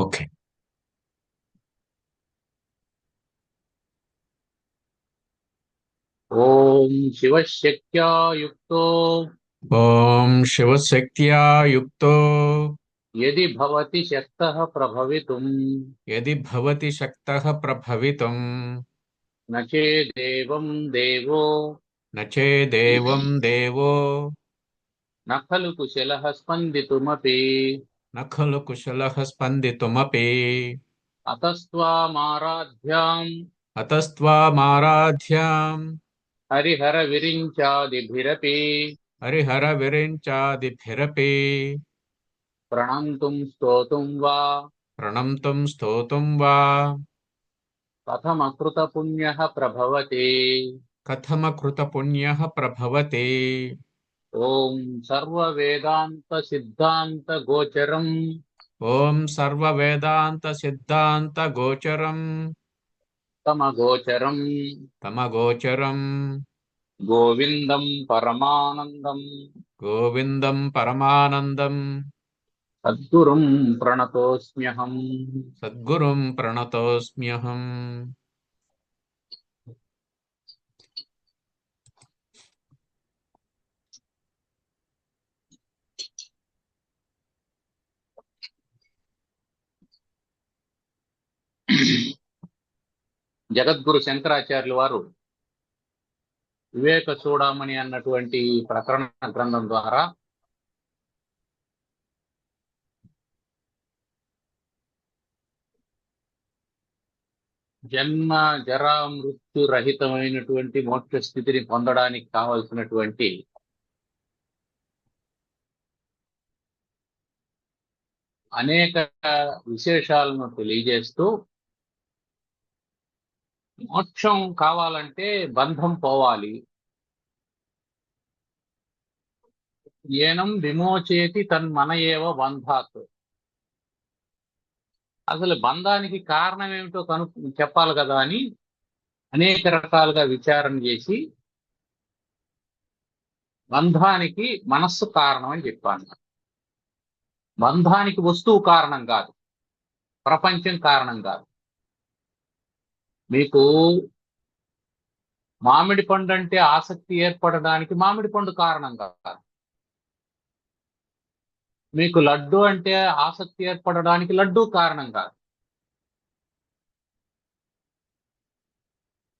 Okay. ఓం శివశక్త్యా యుక్తో ఓం శివశక్త్యా యుక్తో యది భవతి శక్తః ప్రభవితుం యది భవతి శక్తః ప్రభవితుం న చేదేవం దేవో న చేదేవం దేవో న ఖలు కుశలః స్పందితుమపి న ఖలు కుశలః స్పందితుమపి అతస్త్వామారాధ్యాం అతస్త్వామారాధ్యాం హరిహర విరించాదిభిరపి హరిహర విరించాదిభిరపి ప్రణంతుం స్తోతుం వా ప్రణంతుం స్తోతుం వా కథమకృత పుణ్యః ప్రభవతి. కథమకృతపుణ్యః ప్రభవతి. ఓం సర్వ వేదాంత సిద్ధాంత గోచరం ఓం సర్వవేదాంత సిద్ధాంత గోచరం తమగోచరం తమగోచరం గోవిందం పరమానందం గోవిందం పరమానందం సద్గురుం ప్రణతోస్మ్యహం. సద్గురుం ప్రణతోస్మ్యహం. జగద్గురు శంకరాచార్యుల వారు వివేక చూడమని అన్నటువంటి ప్రకరణ గ్రంథం ద్వారా జన్మ జరా మృత్యు రహితమైనటువంటి మోక్ష స్థితిని పొందడానికి కావలసినటువంటి అనేక విశేషాలను తెలియజేస్తూ, మోక్షం కావాలంటే బంధం పోవాలి. ఏనం విమోచేతి తన్మన ఏవ బంధాత్. అసలు బంధానికి కారణం ఏమిటో చెప్పాలి కదా అని అనేక రకాలుగా విచారణ చేసి బంధానికి మనస్సు కారణం అని చెప్పాను. బంధానికి వస్తువు కారణం కాదు, ప్రపంచం కారణం కాదు. మీకు మామిడి పండు అంటే ఆసక్తి ఏర్పడడానికి మామిడి పండు కారణం కాదు. మీకు లడ్డు అంటే ఆసక్తి ఏర్పడడానికి లడ్డు కారణం కాదు.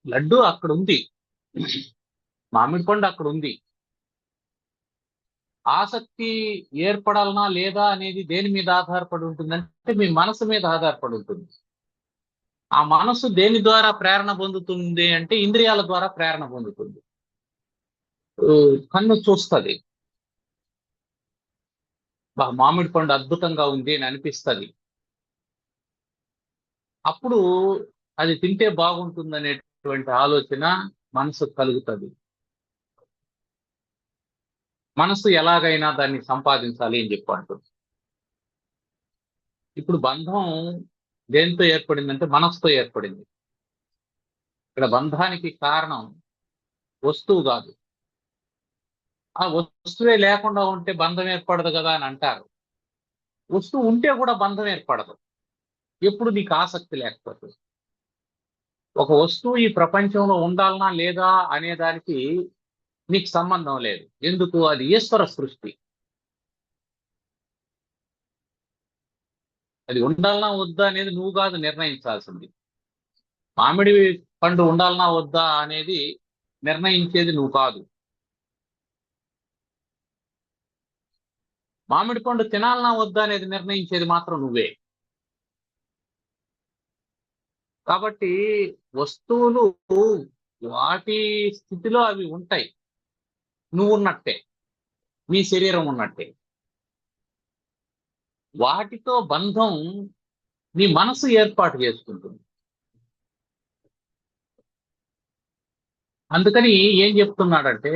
లడ్డు అక్కడ ఉంది, మామిడి పండు అక్కడ ఉంది. ఆసక్తి ఏర్పడాలనా లేదా అనేది దేని మీద ఆధారపడి ఉంటుందంటే మీ మనసు మీద ఆధారపడి ఉంటుంది. ఆ మనసు దేని ద్వారా ప్రేరణ పొందుతుంది అంటే ఇంద్రియాల ద్వారా ప్రేరణ పొందుతుంది. కన్ను చూస్తుంది, మామిడి పండు అద్భుతంగా ఉంది అని అనిపిస్తుంది. అప్పుడు అది తింటే బాగుంటుంది అనేటువంటి ఆలోచన మనసు కలుగుతుంది. మనసు ఎలాగైనా దాన్ని సంపాదించాలి అని చెప్పి అంటుంది. ఇప్పుడు బంధం దేనితో ఏర్పడిందంటే మనసుతో ఏర్పడింది. ఇక్కడ బంధానికి కారణం వస్తువు కాదు. ఆ వస్తువే లేకుండా ఉంటే బంధం ఏర్పడదు కదా అని అంటారు. వస్తువు ఉంటే కూడా బంధం ఏర్పడదు, ఎప్పుడు నీకు ఆసక్తి లేకపోతే. ఒక వస్తువు ఈ ప్రపంచంలో ఉండాలనా లేదా అనే దానికి నీకు సంబంధం లేదు. ఎందుకు? అది ఈశ్వర సృష్టి. అది ఉండాలనా వద్దా అనేది నువ్వు కాదు నిర్ణయించాల్సింది. మామిడి పండు ఉండాలనా వద్దా అనేది నిర్ణయించేది నువ్వు కాదు. మామిడి పండు తినాలనా వద్దా అనేది నిర్ణయించేది మాత్రం నువ్వే. కాబట్టి వస్తువులు వాటి స్థితిలో అవి ఉంటాయి, నువ్వు ఉన్నట్టే, నీ శరీరం ఉన్నట్టే. వాటితో బంధం నీ మనసు ఏర్పాటు చేసుకుంటుంది. అందుకని ఏం చెప్తున్నాడంటే,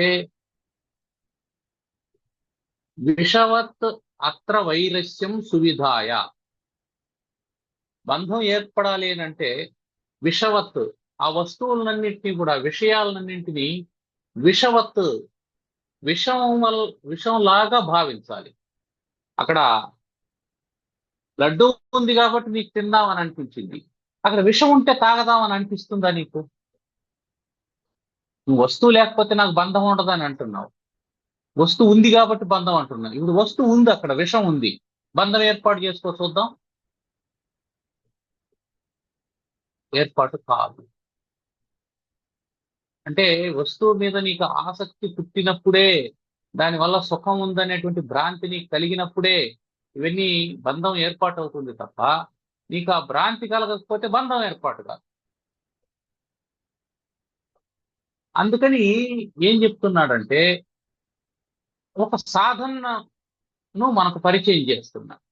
విషవత్ అత్ర వైరస్యం సువిధాయ. బంధం ఏర్పడాలి అంటే విషవత్, ఆ వస్తువులన్నింటినీ కూడా, విషయాలన్నింటినీ విషవత్, విషంలాగా భావించాలి. అక్కడ లడ్డు ఉంది కాబట్టి నీకు తిందామని అనిపించింది. అక్కడ విషం ఉంటే తాగదామని అనిపిస్తుందా నీకు? నువ్వు వస్తువు లేకపోతే నాకు బంధం ఉండదని అంటున్నావు. వస్తువు ఉంది కాబట్టి బంధం అంటున్నావు. ఇప్పుడు వస్తువు ఉంది, అక్కడ విషం ఉంది, బంధం ఏర్పాటు చేసుకో చూద్దాం. ఏర్పాటు కాదు. అంటే వస్తువు మీద నీకు ఆసక్తి పుట్టినప్పుడే, దానివల్ల సుఖం ఉందనేటువంటి భ్రాంతి నీకు కలిగినప్పుడే ఇవన్నీ బంధం ఏర్పాటు అవుతుంది తప్ప, నీకు ఆ భ్రాంతి కలగకపోతే బంధం ఏర్పాటు కాదు. అందుకని ఏం చెప్తున్నాడంటే, ఒక సాధనను మనకు పరిచయం చేస్తున్నాడు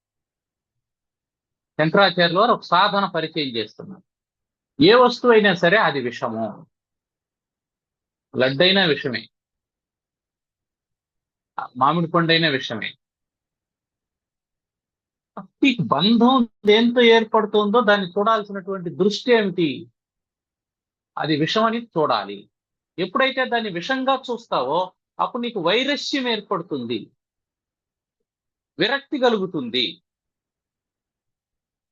శంకరాచార్యుల వారు. ఒక సాధన పరిచయం చేస్తున్నారు. ఏ వస్తువు అయినా సరే అది విషము. లడ్డైనా విషమే, మామిడి పండైనా విషమే. ఈ బంధం దేంతో ఏర్పడుతుందో దాన్ని చూడాల్సినటువంటి దృష్టి ఏమిటి? అది విషమని చూడాలి. ఎప్పుడైతే దాన్ని విషంగా చూస్తావో అప్పుడు నీకు వైరస్యం ఏర్పడుతుంది, విరక్తి కలుగుతుంది.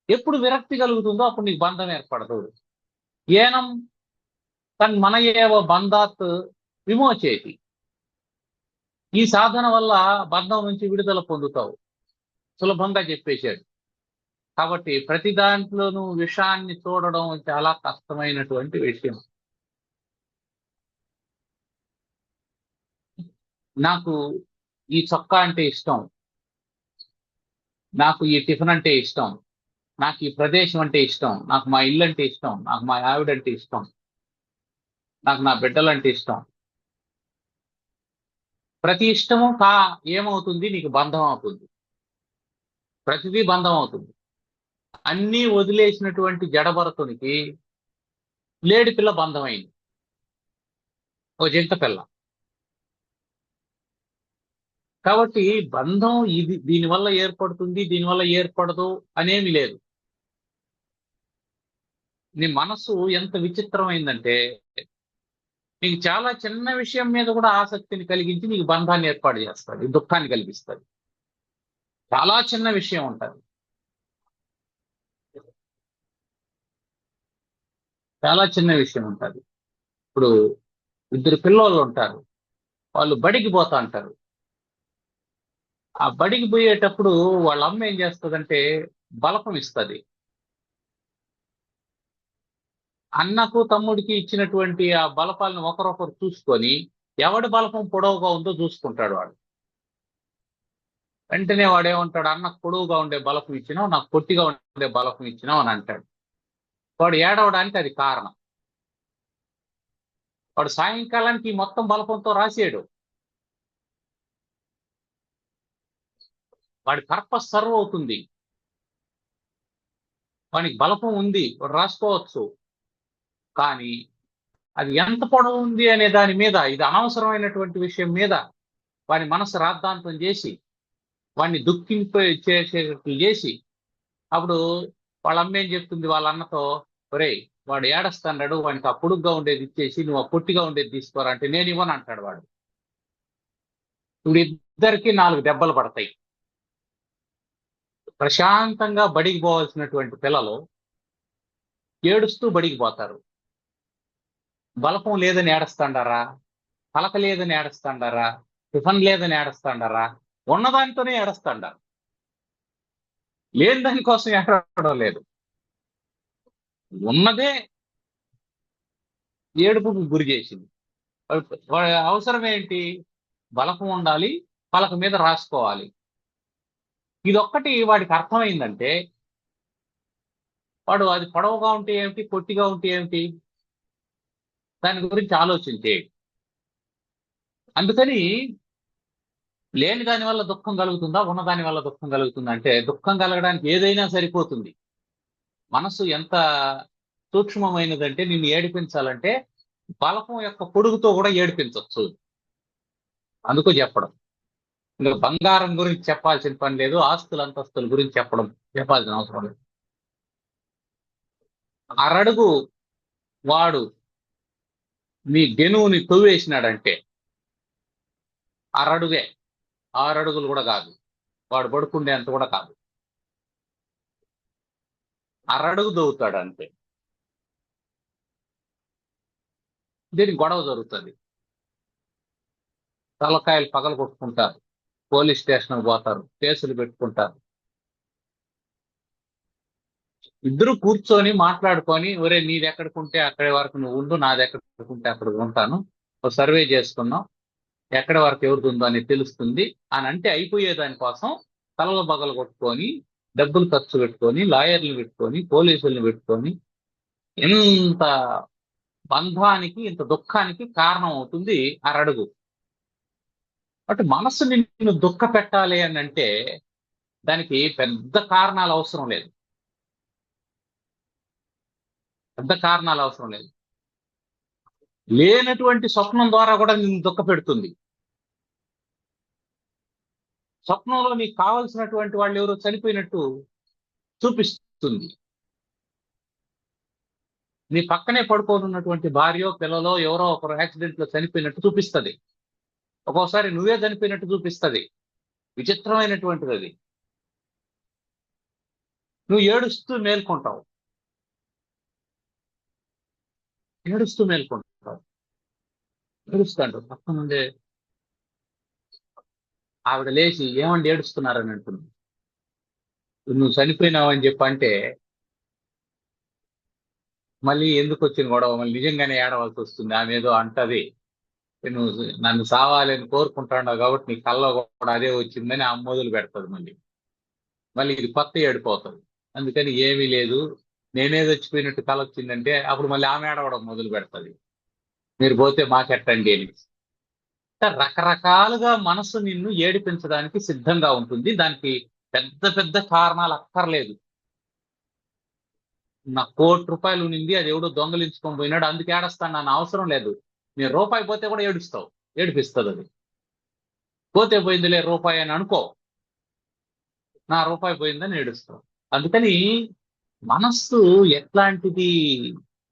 ఎప్పుడు విరక్తి కలుగుతుందో అప్పుడు నీకు బంధం ఏర్పడదు. ఏనం తన్మన ఏవ బంధాత్ విమోచేతి. ఈ సాధన వల్ల బంధం నుంచి విడుదల పొందుతావు, సులభంగా చెప్పేశాడు. కాబట్టి ప్రతి దాంట్లోనూ విషాన్ని చూడడం చాలా కష్టమైనటువంటి విషయం. నాకు ఈ చొక్కా అంటే ఇష్టం, నాకు ఈ టిఫిన్ అంటే ఇష్టం, నాకు ఈ ప్రదేశం అంటే ఇష్టం, నాకు మా ఇల్లు అంటే ఇష్టం, నాకు మా ఆవిడంటే ఇష్టం, నాకు నా బిడ్డలంటే ఇష్టం. ప్రతి ఇష్టము ఏమవుతుంది? నీకు బంధం అవుతుంది. ప్రతిదీ బంధం అవుతుంది. అన్నీ వదిలేసినటువంటి జడభరతునికి లేడి పిల్ల బంధమైంది, ఓ జింక పిల్ల. కాబట్టి బంధం ఇది దీనివల్ల ఏర్పడుతుంది, దీనివల్ల ఏర్పడదు అనేమి లేదు. నీ మనసు ఎంత విచిత్రమైందంటే, నీకు చాలా చిన్న విషయం మీద కూడా ఆసక్తిని కలిగించి నీకు బంధాన్ని ఏర్పాటు చేస్తుంది, దుఃఖాన్ని కలిగిస్తుంది. చాలా చిన్న విషయం ఉంటుంది, చాలా చిన్న విషయం ఉంటుంది. ఇప్పుడు ఇద్దరు పిల్లోళ్ళు ఉంటారు, వాళ్ళు బడికి పోతా అంటారు. ఆ బడికి పోయేటప్పుడు వాళ్ళ అమ్మ ఏం చేస్తుందంటే బలపం ఇస్తుంది. అన్నకు తమ్ముడికి ఇచ్చినటువంటి ఆ బలపాలను ఒకరొకరు చూసుకొని ఎవడి బలపం పొడవుగా ఉందో చూసుకుంటాడు వాడు. వెంటనే వాడేమంటాడు, అన్నకు పొడవుగా ఉండే బలపం ఇచ్చినావు, నాకు పొట్టిగా ఉండే బలపం ఇచ్చినావు అని అంటాడు. వాడు ఏడవడానికి అది కారణం. వాడు సాయంకాలానికి ఈ మొత్తం బలపంతో రాసేయడు, వాడి పర్పస్ సర్వ్ అవుతుంది. వానికి బలపం ఉంది, వాడు రాసుకోవచ్చు. కానీ అది ఎంత పొడవు ఉంది అనే దాని మీద, ఇది అనవసరమైనటువంటి విషయం మీద వాడి మనసు రాద్ధాంతం చేసి వాడిని చేసేటట్లు చేసి, అప్పుడు వాళ్ళ అమ్మ ఏం చెప్తుంది వాళ్ళ అన్నతో, ఒరేయ్ వాడు ఏడస్తాడు, వాడికి ఆ పొడుగ్గా ఉండేది ఇచ్చేసి నువ్వు ఆ పొట్టిగా ఉండేది తీసుకోరా అంటే నేను ఇవ్వను అంటాడు వాడు. ఇప్పుడు ఇద్దరికి 4 దెబ్బలు పడతాయి. ప్రశాంతంగా బడికి పోవాల్సినటువంటి పిల్లలు ఏడుస్తూ బడికి పోతారు. బలపం లేదని ఏడుస్తాండారా, పలక లేదని ఏడుస్తాండారా, టిఫన్ లేదని ఏడుస్తాండారా, ఉన్నదానితోనే ఏడుస్తాండారు. లేని దానికోసం ఏడవడం లేదు, ఉన్నదే ఏడుపుకు గురి చేసింది. వాడి అవసరం ఏంటి? బలపం ఉండాలి, పలక మీద రాసుకోవాలి. ఇదొక్కటి వాడికి అర్థమైందంటే వాడు అది పొడవుగా ఉంటే ఏమిటి, పొట్టిగా ఉంటే ఏమిటి, దాని గురించి ఆలోచించే. అందుకని లేని దాని వల్ల దుఃఖం కలుగుతుందా, ఉన్న దాని వల్ల దుఃఖం కలుగుతుందా అంటే, దుఃఖం కలగడానికి ఏదైనా సరిపోతుంది. మనసు ఎంత సూక్ష్మమైనదంటే నిన్ను ఏడిపించాలంటే బలపం యొక్క పొడుగుతో కూడా ఏడిపించవచ్చు. అందుకో చెప్పడం. ఇంకా బంగారం గురించి చెప్పాల్సిన పని లేదు, ఆస్తుల అంతస్తుల గురించి చెప్పాల్సిన అవసరం లేదు. అరడుగు వాడు మీ గెనువుని తొవ్వేసినాడంటే, అరడుగే, 6 అడుగులు కూడా కాదు, వాడు పడుకుండే అంత కూడా కాదు. అరడుగు దవ్వుతాడు అంతే. దీనికి గొడవ జరుగుతుంది, తలకాయలు పగల కొట్టుకుంటారు, పోలీస్ స్టేషన్కి పోతారు, కేసులు పెట్టుకుంటారు. ఇద్దరు కూర్చొని మాట్లాడుకొని, ఒరే నీది ఎక్కడికుంటే అక్కడి వరకు నువ్వు ఉండు, నాది ఎక్కడికుంటే అక్కడ ఉంటాను, ఒక సర్వే చేసుకున్నాం, ఎక్కడి వరకు ఎవరిది ఉందో అని తెలుస్తుంది అని అంటే అయిపోయే దానికోసం తలలు బగలు కొట్టుకొని, డబ్బులు ఖర్చు పెట్టుకొని, లాయర్లు పెట్టుకొని, పోలీసుల్ని పెట్టుకొని, ఇంత బంధానికి, ఇంత దుఃఖానికి కారణం అవుతుంది అరడుగు. అంటే మనస్సు నిన్ను దుఃఖ పెట్టాలి అని అంటే దానికి పెద్ద కారణాలు అవసరం లేదు, పెద్ద కారణాలు అవసరం లేదు. లేనటువంటి స్వప్నం ద్వారా కూడా నిన్ను దుఃఖ పెడుతుంది. స్వప్నంలో నీకు కావలసినటువంటి వాళ్ళు ఎవరో చనిపోయినట్టు చూపిస్తుంది. నీ పక్కనే పడుకోనున్నటువంటి భార్యో పిల్లలో ఎవరో ఒకరు యాక్సిడెంట్ లో చనిపోయినట్టు చూపిస్తుంది. ఒక్కోసారి నువ్వే చనిపోయినట్టు చూపిస్తుంది. విచిత్రమైనటువంటిది అది. నువ్వు ఏడుస్తూ మేల్కొంటావు, ఏడుస్తూ మేల్కొంటావు. ఏడుస్తాడు పక్క నుండే ఆవిడ లేచి, ఏమండి ఏడుస్తున్నారని అంటుంది. నువ్వు చనిపోయినావు అని చెప్పంటే మళ్ళీ ఎందుకు వచ్చిన గొడవ, మళ్ళీ నిజంగానే ఏడవలసి వస్తుంది. ఆమె ఏదో అంటది, నువ్వు నన్ను సావాలని కోరుకుంటాడు కాబట్టి నీ కల్లో కూడా అదే వచ్చిందని ఆమె మొదలు పెడతాడు. మళ్ళీ మళ్ళీ ఇది కొత్త ఏడిపోతుంది. అందుకని ఏమీ లేదు, నేనే చచ్చిపోయినట్టు కల వచ్చిందంటే అప్పుడు మళ్ళీ ఆమె ఏడవడం మొదలు పెడతది, మీరు పోతే మాకెట్టండి అని. రకరకాలుగా మనసు నిన్ను ఏడిపించడానికి సిద్ధంగా ఉంటుంది. దానికి పెద్ద పెద్ద కారణాలు అక్కర్లేదు. నాకు ₹1,00,00,000 ఉన్నింది, అది ఎవడో దొంగలించుకొని పోయినాడు అందుకు ఏడుస్తాను అన్న అవసరం లేదు. నేను రూపాయి పోతే కూడా ఏడుస్తావు, ఏడిపిస్తుంది అది. పోతే పోయిందిలే రూపాయి అని అనుకో, నా రూపాయి పోయిందని ఏడుస్తావు. అందుకని మనస్సు ఎట్లాంటిది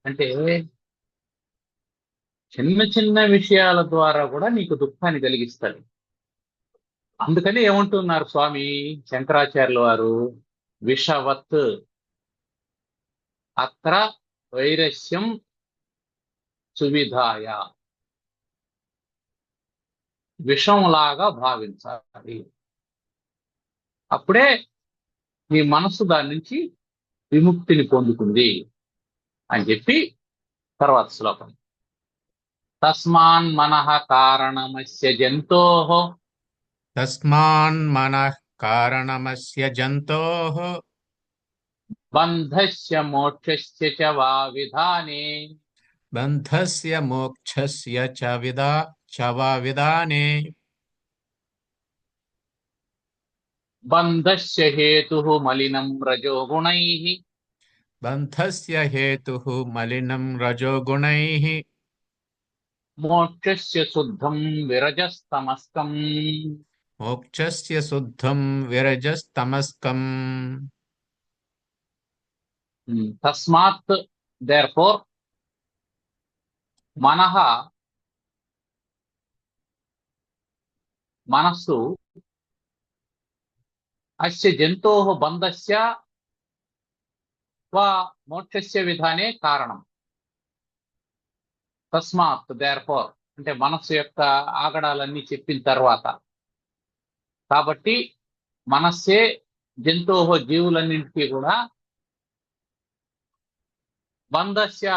అంటే చిన్న చిన్న విషయాల ద్వారా కూడా నీకు దుఃఖాన్ని కలిగిస్తుంది. అందుకని ఏమంటున్నారు స్వామి శంకరాచార్యుల వారు, విషవత్ అత్ర వైరస్యం సువిధాయ, విషంలాగా భావించాలి. అప్పుడే నీ మనస్సు దాని నుంచి విముక్తిని పొందుతుంది అని చెప్పి తర్వాత శ్లోకం, తస్మాన్ మనః కారణమస్య జంతోః తస్మాన్మనః కారణమస్య జంతోః బంధస్య మోక్షస్య చ వా విధానే బంధస్య మోక్షస్య చ వా విధానే బంధస్య హేతుః మలినం రజోగుణైః బంధస్య హేతుః మలినం రజోగుణైః మోక్షస్య శుద్ధం విరజస్తమస్కం. మోక్షస్య శుద్ధం విరజస్తమస్కం. తస్మాత్ దేర్ఫోర్ మనః, మనస్సు, అస్య జంతోః బంధస్య వా మోక్షస్య విధానే కారణం. తస్మాత్ దేర్ఫోర్ అంటే మనస్సు యొక్క ఆగడాలన్నీ చెప్పిన తర్వాత, కాబట్టి మనస్సే జంతోః జీవులన్నింటికీ కూడా బంధస్య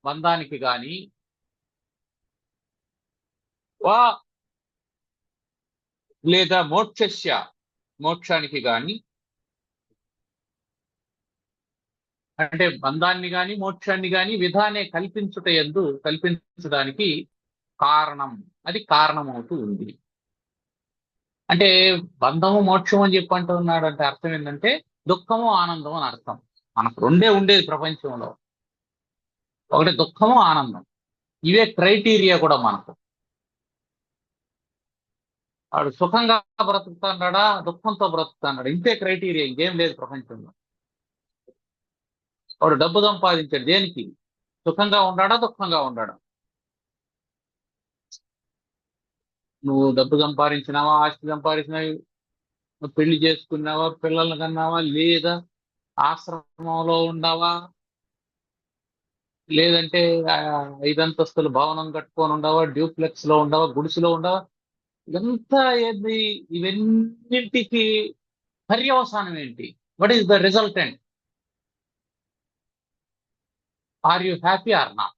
బంధానికి గాని వా లేదా మోక్షస్య మోక్షానికి గాని, అంటే బంధాన్ని గాని మోక్షాన్ని గాని విధానే కల్పించడానికి కారణం, అది కారణమవుతూ ఉంది. అంటే బంధము మోక్షం అని చెప్పి అంటూ ఉన్నాడు అంటే అర్థం ఏంటంటే దుఃఖము ఆనందం అని అర్థం. మనకు రెండే ఉండేది ప్రపంచంలో, ఒకటి దుఃఖము ఆనందం. ఇవే క్రైటీరియా కూడా మనకు. వాడు సుఖంగా బ్రతుకుతాడా దుఃఖంతో బ్రతుకుతాడా, ఇంతే క్రైటీరియా, ఇంకేం లేదు ప్రపంచంలో. వాడు డబ్బు సంపాదించాడు దేనికి, సుఖంగా ఉన్నాడా దుఃఖంగా ఉన్నాడా. నువ్వు డబ్బు సంపాదించినావా, ఆస్తి సంపాదించినావు, నువ్వు పెళ్లి చేసుకున్నావా, పిల్లల్ని కన్నావా లేదా, ఆశ్రమంలో ఉండవా, లేదంటే 5 అంతస్తుల భవనం కట్టుకొని ఉండవా, డ్యూప్లెక్స్ లో ఉండవా, గుడిసెలో ఉండవా, ఇదంతా ఏది, ఇవన్నింటికి పర్యవసానం ఏంటి? What is the resultant? Are you happy or not?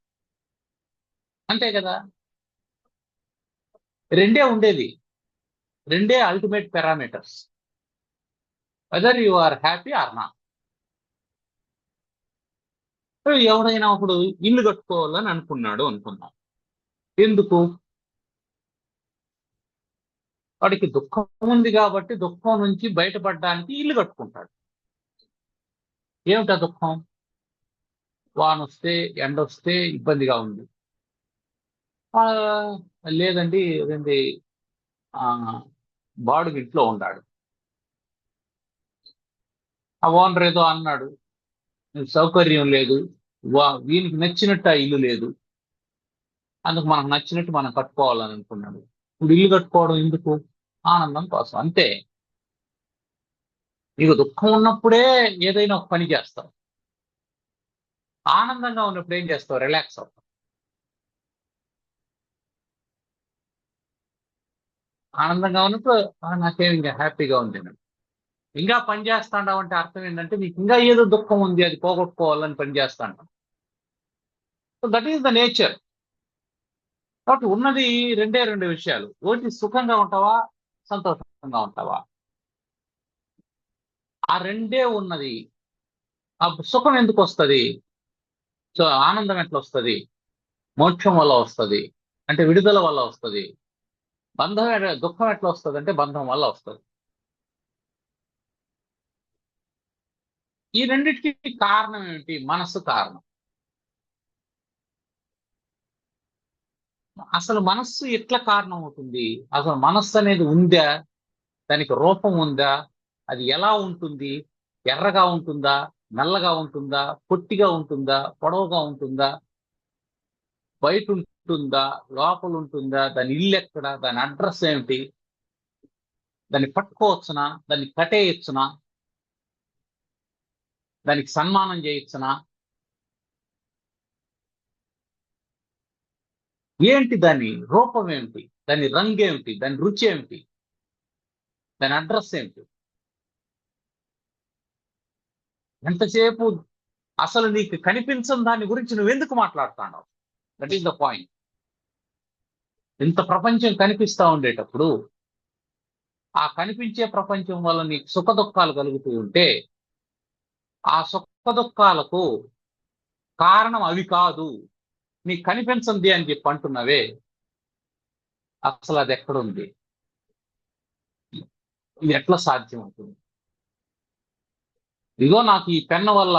అంతే కదా. రెండే ఉండేది, రెండే ultimate parameters, whether you are happy or not. ఎవడైనా ఒకడు ఇల్లు కట్టుకోవాలని అనుకున్నాడు అనుకున్నాం, ఎందుకు? వాడికి దుఃఖం ఉంది కాబట్టి దుఃఖం నుంచి బయటపడడానికి ఇల్లు కట్టుకుంటాడు. ఏమిటా దుఃఖం? వానొస్తే ఎండొస్తే ఇబ్బందిగా ఉంది. ఆ, లేదండి అదేంటి, ఆ, బాడుగ ఇంట్లో ఉన్నాడు. ఆ ఓనర్ ఏదో అన్నాడు, సౌకర్యం లేదు, వీనికి నచ్చినట్టు ఆ ఇల్లు లేదు, అందుకు మనకు నచ్చినట్టు మనం కట్టుకోవాలని అనుకున్నాడు. ఇప్పుడు ఇల్లు కట్టుకోవడం ఎందుకు? ఆనందం కోసం, అంతే. నీకు దుఃఖం ఉన్నప్పుడే ఏదైనా ఒక పని చేస్తావు, ఆనందంగా ఉన్నప్పుడు ఏం చేస్తావు? రిలాక్స్ అవుతావు. ఆనందంగా ఉన్నప్పుడు నాకేం ఇంకా హ్యాపీగా ఉంది అని. ఇంకా పని చేస్తాండావు అంటే అర్థం ఏంటంటే నీకు ఇంకా ఏదో దుఃఖం ఉంది, అది పోగొట్టుకోవాలని పని చేస్తాంటాం. So that is the nature. కాబట్టి ఉన్నది రెండే రెండు విషయాలు, ఒకటి సుఖంగా ఉంటావా, సంతోషంగా ఉంటావా, ఆ రెండే ఉన్నది. ఆ సుఖం ఎందుకు వస్తుంది? సో ఆనందం ఎట్లా వస్తుంది? మోక్షం వల్ల వస్తుంది, అంటే విడుదల వల్ల వస్తుంది. దుఃఖం ఎట్లా వస్తుంది అంటే బంధం వల్ల వస్తుంది. ఈ రెండింటికి కారణం ఏమిటి? మనస్సు కారణం. అసలు మనస్సు ఎట్లా కారణం అవుతుంది? అసలు మనస్సు అనేది ఉందా? దానికి రూపం ఉందా? అది ఎలా ఉంటుంది? ఎర్రగా ఉంటుందా, నల్లగా ఉంటుందా, పొట్టిగా ఉంటుందా, పొడవుగా ఉంటుందా, బయట ఉంటుందా, లోపల ఉంటుందా, దాని ఇల్లు ఎక్కడ, దాని అడ్రస్ ఏమిటి, దాన్ని పట్టుకోవచ్చునా, దాన్ని కట్టేయచ్చునా, దానికి సన్మానం చేయొచ్చునా, ఏంటి దాని రూపం ఏమిటి, దాని రంగు ఏమిటి, దాని రుచి ఏమిటి, దాని అడ్రస్ ఏమిటి? ఎంతసేపు అసలు నీకు కనిపించని దాని గురించి నువ్వెందుకు మాట్లాడుతున్నావు? That is the point. ఇంత ప్రపంచం కనిపిస్తా ఉండేటప్పుడు ఆ కనిపించే ప్రపంచం వల్ల నీకు సుఖ దుఃఖాలు కలుగుతూ ఉంటే, ఆ సుఖ దుఃఖాలకు కారణం అవి కాదు, నీకు కనిపించింది అని చెప్పి అంటున్నావే, అసలు అది ఎక్కడుంది? ఇది ఎట్లా సాధ్యం అవుతుంది? ఇదిగో నాకు ఈ పెన్ను వల్ల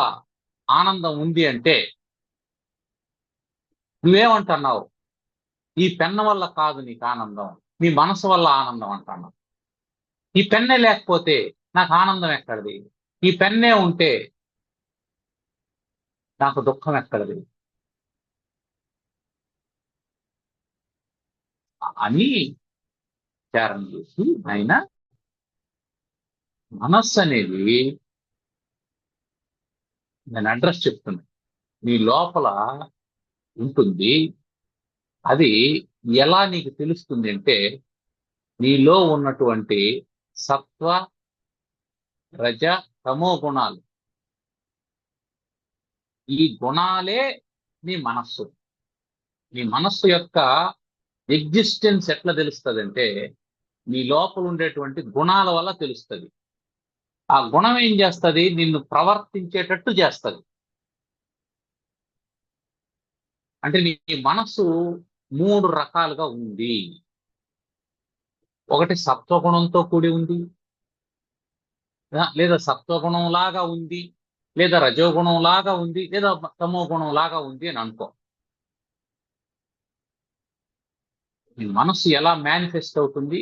ఆనందం ఉంది అంటే నువ్వేమంటున్నావు? ఈ పెన్ను వల్ల కాదు నీకు ఆనందం, నీ మనసు వల్ల ఆనందం అంటున్నావు. ఈ పెన్నే లేకపోతే నాకు ఆనందం ఎక్కడిది? ఈ పెన్నే ఉంటే నాకు దుఃఖం ఎక్కడిది? అని విచారం చేసి ఆయన మనస్సు అనేది నేను అడ్రస్ చెప్తున్నా, నీ లోపల ఉంటుంది. అది ఎలా నీకు తెలుస్తుంది అంటే, నీలో ఉన్నటువంటి సత్వ రజ తమో గుణాలు, ఈ గుణాలే నీ మనస్సు. నీ మనస్సు యొక్క ఎగ్జిస్టెన్స్ ఎట్లా తెలుస్తుంది అంటే, నీ లోపల ఉండేటువంటి గుణాల వల్ల తెలుస్తుంది. ఆ గుణం ఏం చేస్తుంది? నిన్ను ప్రవర్తించేటట్టు చేస్తుంది. అంటే నీ మనస్సు 3 రకాలుగా ఉంది. ఒకటి సత్వగుణంతో కూడి ఉంది, లేదా సత్వగుణం లాగా ఉంది, లేదా రజోగుణం లాగా ఉంది, లేదా తమో గుణం లాగా ఉంది అని అనుకో. నీ మనస్సు ఎలా మేనిఫెస్ట్ అవుతుంది,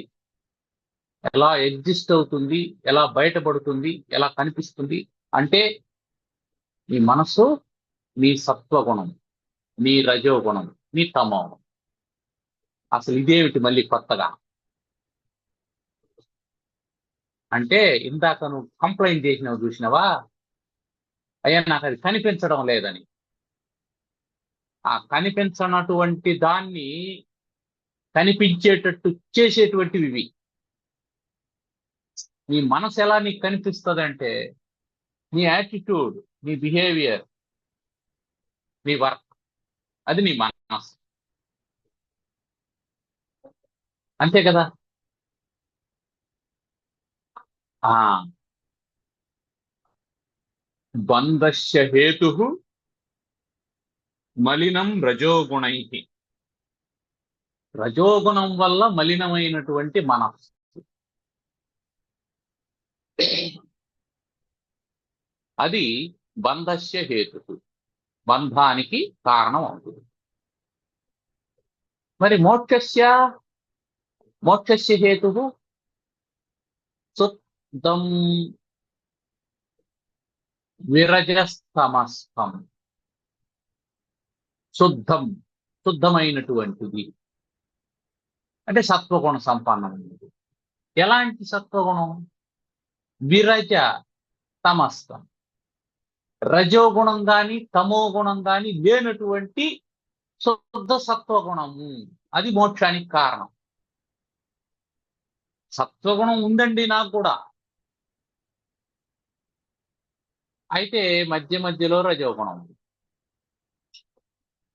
ఎలా ఎగ్జిస్ట్ అవుతుంది, ఎలా బయటపడుతుంది, ఎలా కనిపిస్తుంది అంటే, నీ మనస్సు నీ సత్వగుణం, నీ రజోగుణం, నీ తమో గుణం. అసలు ఇదేమిటి మళ్ళీ కొత్తగా అంటే, ఇందాక నువ్వు కంప్లైంట్ చేసినావు చూసినావా, అయ్యా నాకు అది కనిపించడం లేదని. ఆ కనిపించనటువంటి దాన్ని కనిపించేటట్టు చేసేటువంటివి ఇవి. నీ మనసు ఎలా నీకు కనిపిస్తుంది అంటే నీ యాటిట్యూడ్, నీ బిహేవియర్, నీ వర్క్, అది నీ మనసు. అంతే కదా. ఆ బంధస్య హేతు మలినం రజోగుణై. రజోగుణం వల్ల మలినమైనటువంటి మనస్సు అది బంధస్య హేతు, బంధానికి కారణం అవుతుంది. మరి మోక్షస్య హేతు శుద్ధం విరజస్తమస్తం. శుద్ధమైనటువంటిది అంటే సత్వగుణ సంపన్నమైనది. ఎలాంటి సత్వగుణం? విరజ తమస్తం, రజోగుణం గాని తమో గుణం గాని లేనటువంటి శుద్ధ సత్వగుణము, అది మోక్షానికి కారణం. సత్వగుణం ఉందండి నాకు కూడా, అయితే మధ్య మధ్యలో రజోగుణం ఉంది,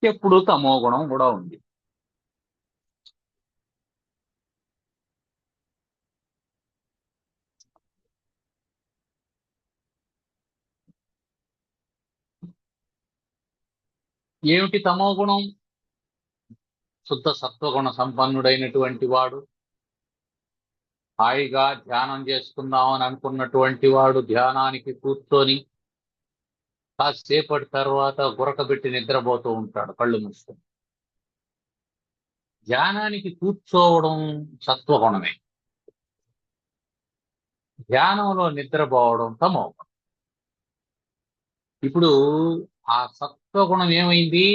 ఎప్పుడు తమో గుణం కూడా ఉంది. ఏమిటి తమో గుణం? శుద్ధ సత్వగుణ సంపన్నుడైనటువంటి వాడు, హాయిగా ధ్యానం చేసుకుందామని అనుకున్నటువంటి వాడు ధ్యానానికి కూర్చొని కాసేపటి తర్వాత గురకబెట్టి నిద్రపోతూ ఉంటాడు కళ్ళు మూసుకొని. ధ్యానానికి కూర్చోవడం సత్వగుణమే, ధ్యానంలో నిద్రపోవడం తమో గుణం. ఇప్పుడు ఆ సత్వగుణం ఏమైంది?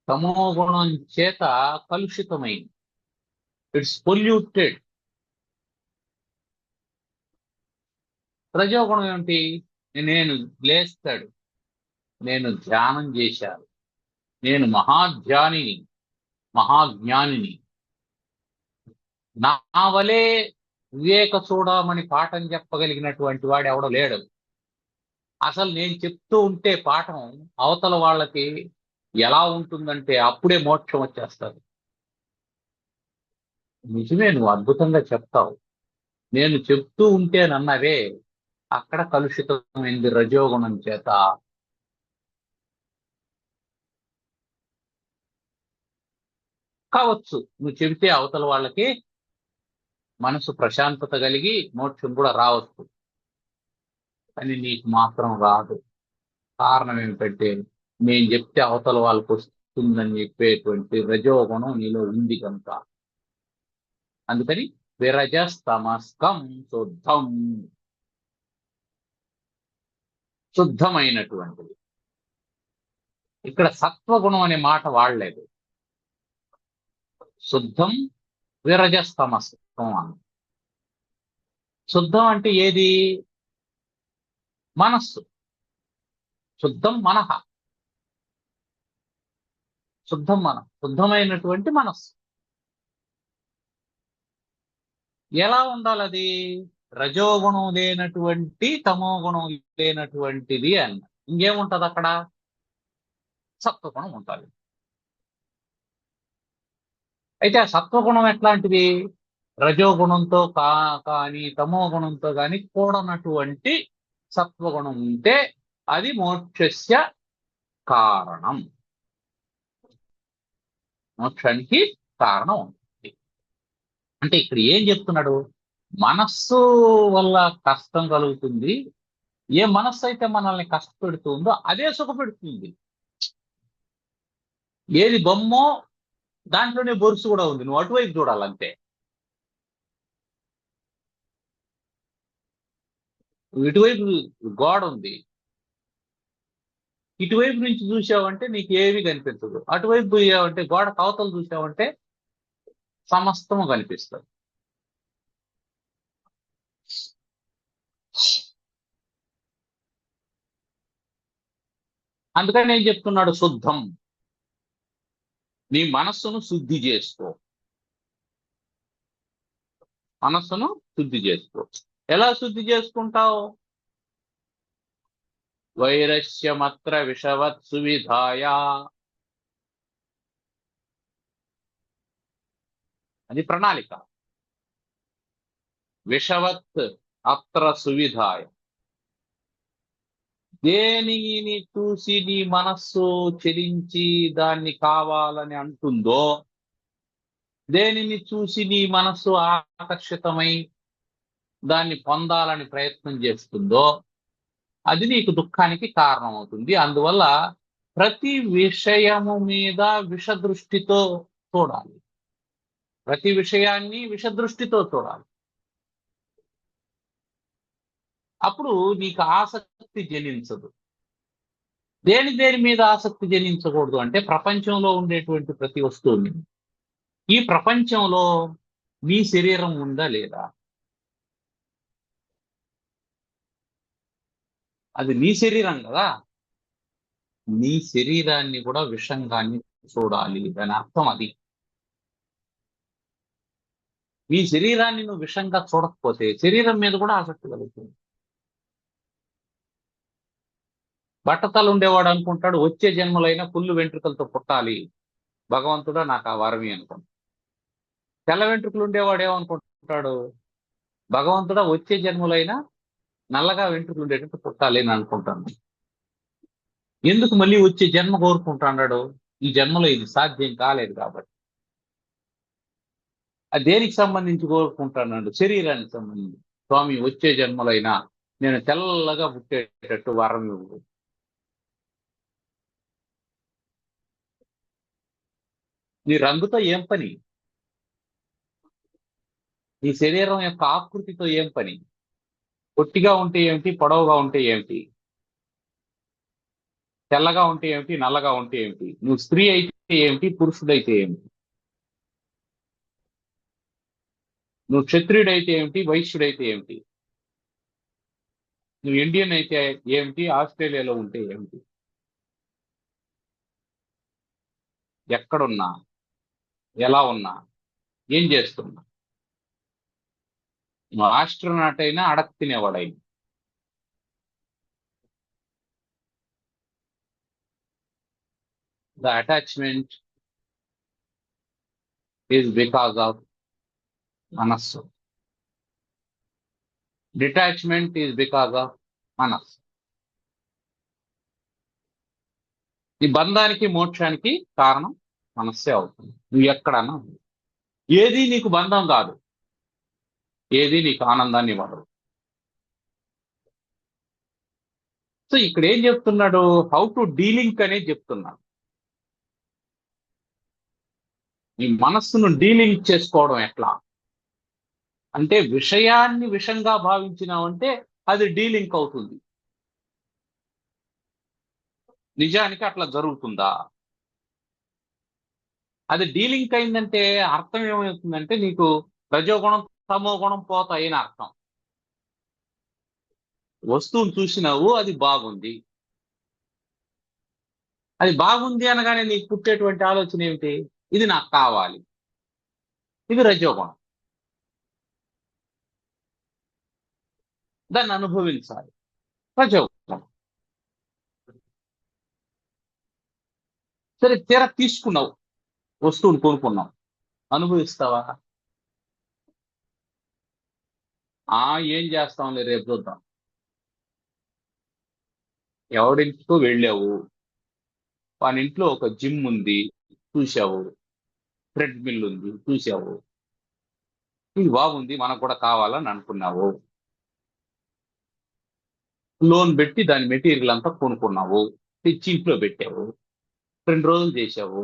తమో గుణం చేత కలుషితమైంది, ఇట్స్ పొల్యూటెడ్. రజోగుణం ఏమిటి? నేను లేస్తాడు, నేను ధ్యానం చేశాను, నేను మహాధ్యానిని, మహాజ్ఞానిని, నా వలే వివేక చూడమని పాఠం చెప్పగలిగినటువంటి వాడు ఎవడో లేడు. అసలు నేను చెప్తూ ఉంటే పాఠం అవతల వాళ్ళకి ఎలా ఉంటుందంటే అప్పుడే మోక్షం వచ్చేస్తుంది. నిజమే, నువ్వు అద్భుతంగా చెప్తావు, నేను చెప్తూ ఉంటే నన్నవే అక్కడ కలుషితమైంది రజోగుణం చేత. కావచ్చు నువ్వు చెబితే అవతల వాళ్ళకి మనసు ప్రశాంతత కలిగి మోక్షం కూడా రావచ్చు, కానీ నీకు మాత్రం రాదు. కారణం ఏమిటంటే నేను చెప్తే అవతల వాళ్ళకు వస్తుందని చెప్పేటువంటి రజోగుణం నీలో ఉంది కనుక. అందుకని విరజస్తమస్కం శుద్ధం, శుద్ధమైనటువంటిది. ఇక్కడ సత్వగుణం అనే మాట వాడలేదు, శుద్ధం విరజస్తమస్కం అని. శుద్ధం అంటే ఏది? మనస్సు. శుద్ధం మనః, శుద్ధమైనటువంటి మనస్సు. ఎలా ఉండాలి అది? రజోగుణం లేనటువంటి, తమో గుణం లేనటువంటిది అన్న. ఇంకేముంటది అక్కడ? సత్వగుణం ఉంటుంది. అయితే ఆ సత్వగుణం ఎట్లాంటిది? రజోగుణంతో కానీ తమో గుణంతో కానీ కూడనటువంటి సత్వగుణం ఉంటే అది మోక్షస్య కారణం, మోక్షానికి కారణం ఉంటుంది. అంటే ఇక్కడ ఏం చెప్తున్నాడు? మనస్సు వల్ల కష్టం కలుగుతుంది, ఏ మనస్సు అయితే మనల్ని కష్టపెడుతుందో అదే సుఖపెడుతుంది. ఏది బొమ్మో దాంట్లోనే బొరుసు కూడా ఉంది, నువ్వు అటువైపు చూడాలంతే. ఇటువైపు గోడ ఉంది, ఇటువైపు నుంచి చూసావంటే నీకు ఏవి కనిపించదు, అటువైపు పోయావంటే గోడ కవతలు చూసావంటే సమస్తము కనిపిస్తుంది. అందుకని ఏం చెప్తున్నాడు? శుద్ధం. నీ మనస్సును శుద్ధి చేసుకో. మనస్సును శుద్ధి చేసుకో. ఎలా శుద్ధి చేసుకుంటావు? వైరస్యమత్ర విషవత్ సువిధాయ. అది ప్రణాళిక. విషవత్ అత్ర సువిధాయ. దేనిని చూసి నీ మనస్సు చెలించి దాన్ని కావాలని అంటుందో, దేనిని చూసి నీ మనస్సు ఆకర్షితమై దాన్ని పొందాలని ప్రయత్నం చేస్తుందో అది నీకు దుఃఖానికి కారణమవుతుంది. అందువల్ల ప్రతి విషయము మీద విషదృష్టితో చూడాలి. ప్రతి విషయాన్ని విషదృష్టితో చూడాలి. అప్పుడు నీకు ఆసక్తి జనించదు. దేని మీద ఆసక్తి జనించకూడదు అంటే ప్రపంచంలో ఉండేటువంటి ప్రతి వస్తువుని. ఈ ప్రపంచంలో నీ శరీరం ఉందా లేదా? అది నీ శరీరం కదా. నీ శరీరాన్ని కూడా విషంగాన్ని చూడాలి. దాని అర్థం అది. నీ శరీరాన్ని నువ్వు విషంగా చూడకపోతే శరీరం మీద కూడా ఆసక్తి కలుగుతుంది. బట్టతలు ఉండేవాడు అనుకుంటాడు వచ్చే జన్మలైనా పుల్లు వెంట్రుకలతో పుట్టాలి, భగవంతుడా నాకు ఆ వరమి అనుకుంటాడు. తెల్ల వెంట్రుకలు ఉండేవాడు ఏమనుకుంటాడు? భగవంతుడా వచ్చే జన్మలైనా నల్లగా వెంట్రుకలు ఉండేటట్టు పుట్టాలి అని అనుకుంటాను. ఎందుకు మళ్ళీ వచ్చే జన్మ కోరుకుంటాడు? ఈ జన్మలో ఇది సాధ్యం కాలేదు కాబట్టి. అది దేనికి సంబంధించి కోరుకుంటాడు? శరీరానికి సంబంధించి. స్వామి వచ్చే జన్మలైనా నేను తెల్లగా పుట్టేటట్టు వరం ఇవ్వు. నీ రంగుతో ఏం పని? నీ శరీరం యొక్క ఆకృతితో ఏం పని? పొట్టిగా ఉంటే ఏమిటి, పొడవుగా ఉంటే ఏమిటి, తెల్లగా ఉంటే ఏమిటి, నల్లగా ఉంటే ఏమిటి, నువ్వు స్త్రీ అయితే ఏమిటి, పురుషుడైతే ఏమిటి, నువ్వు క్షత్రియుడైతే ఏమిటి, వైశ్యుడైతే ఏమిటి, నువ్వు ఇండియన్ అయితే ఏమిటి, ఆస్ట్రేలియాలో ఉంటే ఏమిటి, ఎక్కడున్నా, ఎలా ఉన్నా, ఏం చేస్తున్నా, నువ్వు ఆస్ట్రోనాట్ అయినా అడగ తినేవాడైనా, the attachment is because of మనస్సు. డిటాచ్మెంట్ is because of మనస్సు. ఈ బంధానికి మోక్షానికి కారణం మనస్సే అవుతుంది. నువ్వు ఎక్కడన్నా ఏది నీకు బంధం కాదు, ఏది నీకు ఆనందాన్ని ఇవ్వదు. సో ఇక్కడ ఏం చెప్తున్నాడు? హౌ టు డీలింగ్ అనేది చెప్తున్నాడు. నీ మనస్సును డీలింగ్ చేసుకోవడం ఎట్లా అంటే, విషయాన్ని విషంగా భావించినావంటే అది డీలింక్ అవుతుంది. నిజానికి అట్లా జరుగుతుందా? అది డీలింక్ అయిందంటే అర్థం ఏమవుతుందంటే నీకు రజోగుణం తమో గుణం పోతాయని అర్థం. వస్తువును చూసినావు, అది బాగుంది. అది బాగుంది అనగానే నీకు పుట్టేటువంటి ఆలోచన ఏమిటి? ఇది నాకు కావాలి. ఇది రజోగుణం. దాన్ని అనుభవించాలి, రజోగుణం. సరే, తీర తీసుకున్నావు, వస్తువును కొనుక్కున్నావు, అనుభవిస్తావా? ఏం చేస్తాంలే, రేపు చూద్దాం. ఎవడింటికో వెళ్ళావు, వాని ఇంట్లో ఒక జిమ్ ఉంది చూసావు, ట్రెడ్మిల్ ఉంది చూసావు, ఇది బాగుంది మనకు కూడా కావాలని అనుకున్నావు. లోన్ పెట్టి దాని మెటీరియల్ అంతా కొనుక్కున్నావు, తెచ్చి ఇంట్లో పెట్టావు, 2 రోజులు చేసావు.